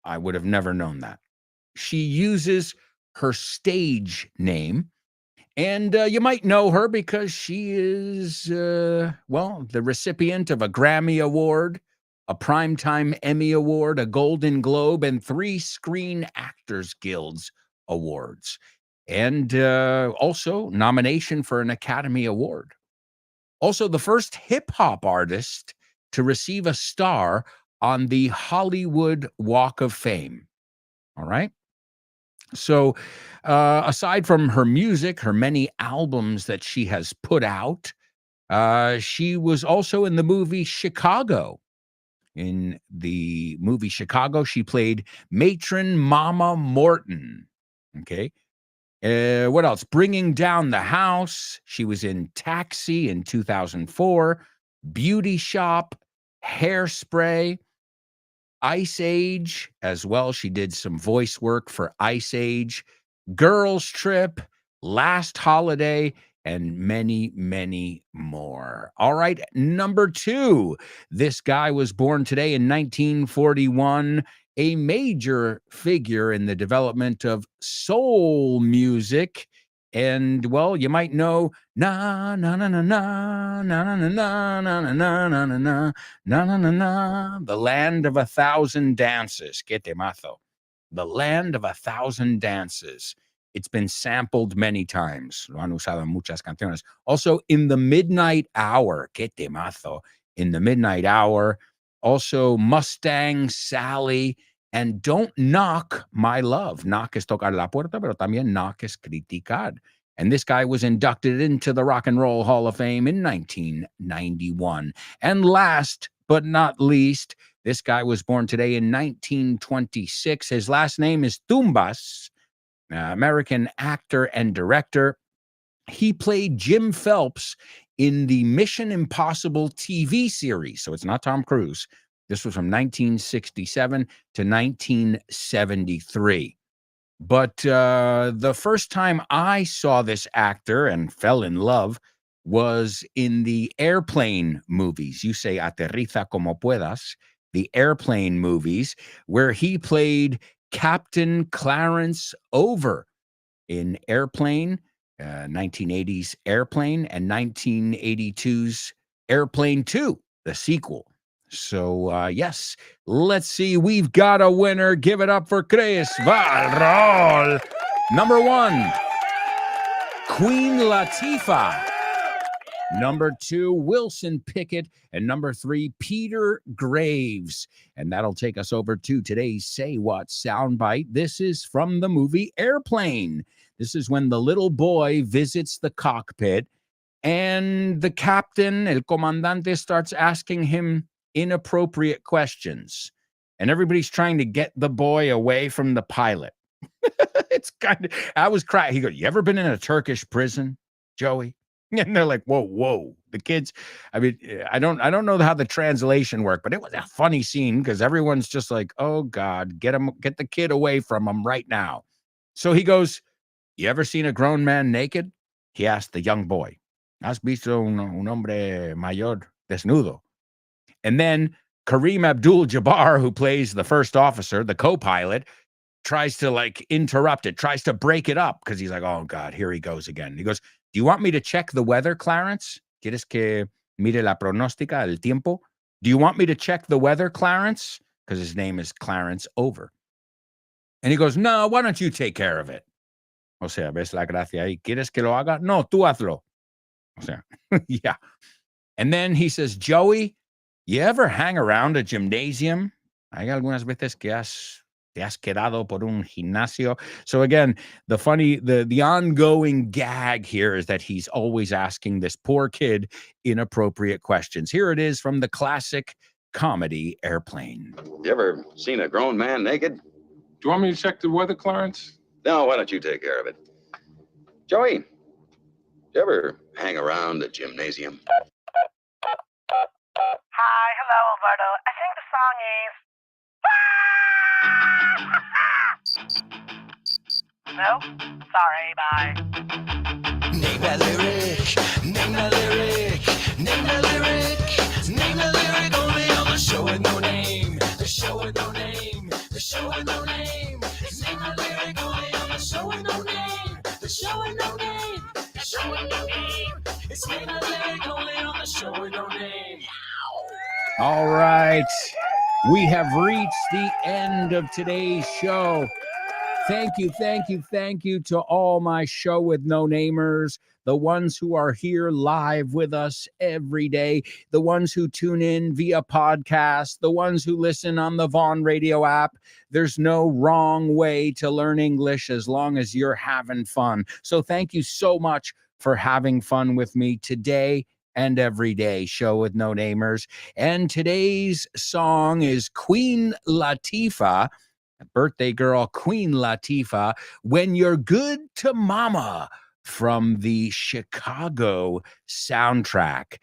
I would have never known that. She uses her stage name, and you might know her because she is, the recipient of a Grammy Award, a Primetime Emmy Award, a Golden Globe, and 3 Screen Actors Guilds Awards. And also nomination for an Academy Award. Also the first hip-hop artist to receive a star on the Hollywood Walk of Fame. All right? So aside from her music, her many albums that she has put out, she was also in the movie Chicago. In the movie Chicago, she played Matron Mama Morton. Okay. What else? Bringing Down the House. She was in Taxi in 2004. Beauty Shop. Hairspray. Ice Age as well. She did some voice work for Ice Age. Girls Trip. Last Holiday. And many, many more. All right, number 2. This guy was born today in 1941, a major figure in the development of soul music And well, you might know na na na na na na na na na na na na na na na na na na, the land of 1,000 dances. Que temazo. The land of 1,000 dances. It's been sampled many times. Lo han usado en muchas canciones. Also, In the Midnight Hour. Que temazo. In the Midnight Hour. Also, Mustang Sally. And Don't Knock My Love. Knock es tocar la puerta, pero también knock es criticar. And this guy was inducted into the Rock and Roll Hall of Fame in 1991. And last but not least, this guy was born today in 1926. His last name is Tumbas, American actor and director. He played Jim Phelps in the Mission Impossible TV series. So it's not Tom Cruise. This was from 1967 to 1973. But the first time I saw this actor and fell in love was in the Airplane movies. You say Aterriza como puedas, the Airplane movies, where he played Captain Clarence Over in Airplane, 1980's Airplane, and 1982's Airplane 2, the sequel. So, yes, let's see. We've got a winner. Give it up for Chris Valrol. Number 1, Queen Latifah. Number 2, Wilson Pickett. And number 3, Peter Graves. And that'll take us over to today's Say What soundbite. This is from the movie Airplane. This is when the little boy visits the cockpit and the captain, el comandante, starts asking him inappropriate questions. And everybody's trying to get the boy away from the pilot. It's kind of, I was crying. He goes, "You ever been in a Turkish prison, Joey?" And they're like, whoa. The kids, I mean, I don't know how the translation worked, but it was a funny scene because everyone's just like, oh God, get the kid away from him right now. So he goes, "You ever seen a grown man naked?" He asked the young boy. "¿Has visto un hombre mayor desnudo?" And then Kareem Abdul-Jabbar, who plays the first officer, the co-pilot, tries to interrupt it, tries to break it up because he's like, oh God, here he goes again. He goes, "Do you want me to check the weather, Clarence? ¿Quieres que mire la pronóstica, el tiempo? Do you want me to check the weather, Clarence?" Because his name is Clarence Over. And he goes, "No, why don't you take care of it?" O sea, ves la gracia ahí. ¿Quieres que lo haga? No, tú hazlo. O sea, yeah. And then he says, "Joey, you ever hang around a gymnasium? Hay algunas veces que te has quedado por un gimnasio." So again, the ongoing gag here is that he's always asking this poor kid inappropriate questions. Here it is from the classic comedy Airplane. You ever seen a grown man naked? Do you want me to check the weather, Clarence? No, why don't you take care of it? Joey, you ever hang around a gymnasium? Hi, hello, Alberto. I think the song is. No? Sorry, bye. Name that lyric, name that lyric, name that lyric, name that lyric only on the show with no name. The show with no name, the show with no name. Name that lyric only on the show with no name. The show with no name, the show with no name. It's name that lyric only on the show with no name. All right. We have reached the end of today's show. Thank you to all my show with no namers, the ones who are here live with us every day, the ones who tune in via podcast, the ones who listen on the Vaughn Radio app. There's no wrong way to learn English as long as you're having fun. So thank you so much for having fun with me today and every day, show with no namers. And today's song is Queen Latifah, birthday girl Queen Latifah, When You're Good to Mama, from the Chicago soundtrack.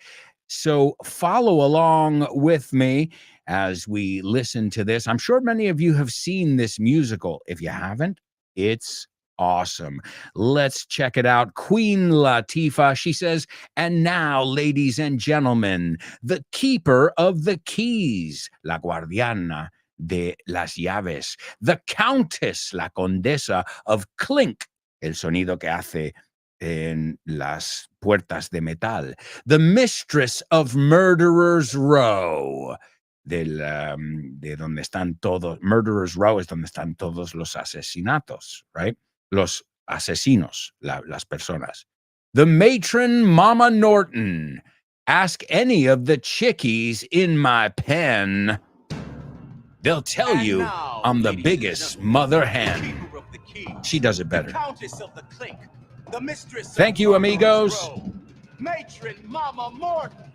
So follow along with me as we listen to this. I'm sure many of you have seen this musical. If you haven't, it's awesome. Let's check it out. Queen Latifah, she says, "And now, ladies and gentlemen, the keeper of the keys, la guardiana de las llaves, the countess, la condesa of clink, el sonido que hace en las puertas de metal. The Mistress of Murderers Row. De donde están todos. Murderers Row es donde están todos los asesinatos, right? Los asesinos, las personas. The Matron Mama Norton. Ask any of the chickies in my pen. They'll tell you I'm the biggest mother hen. She does it better. Thank you, amigos. Matron Mama Morton.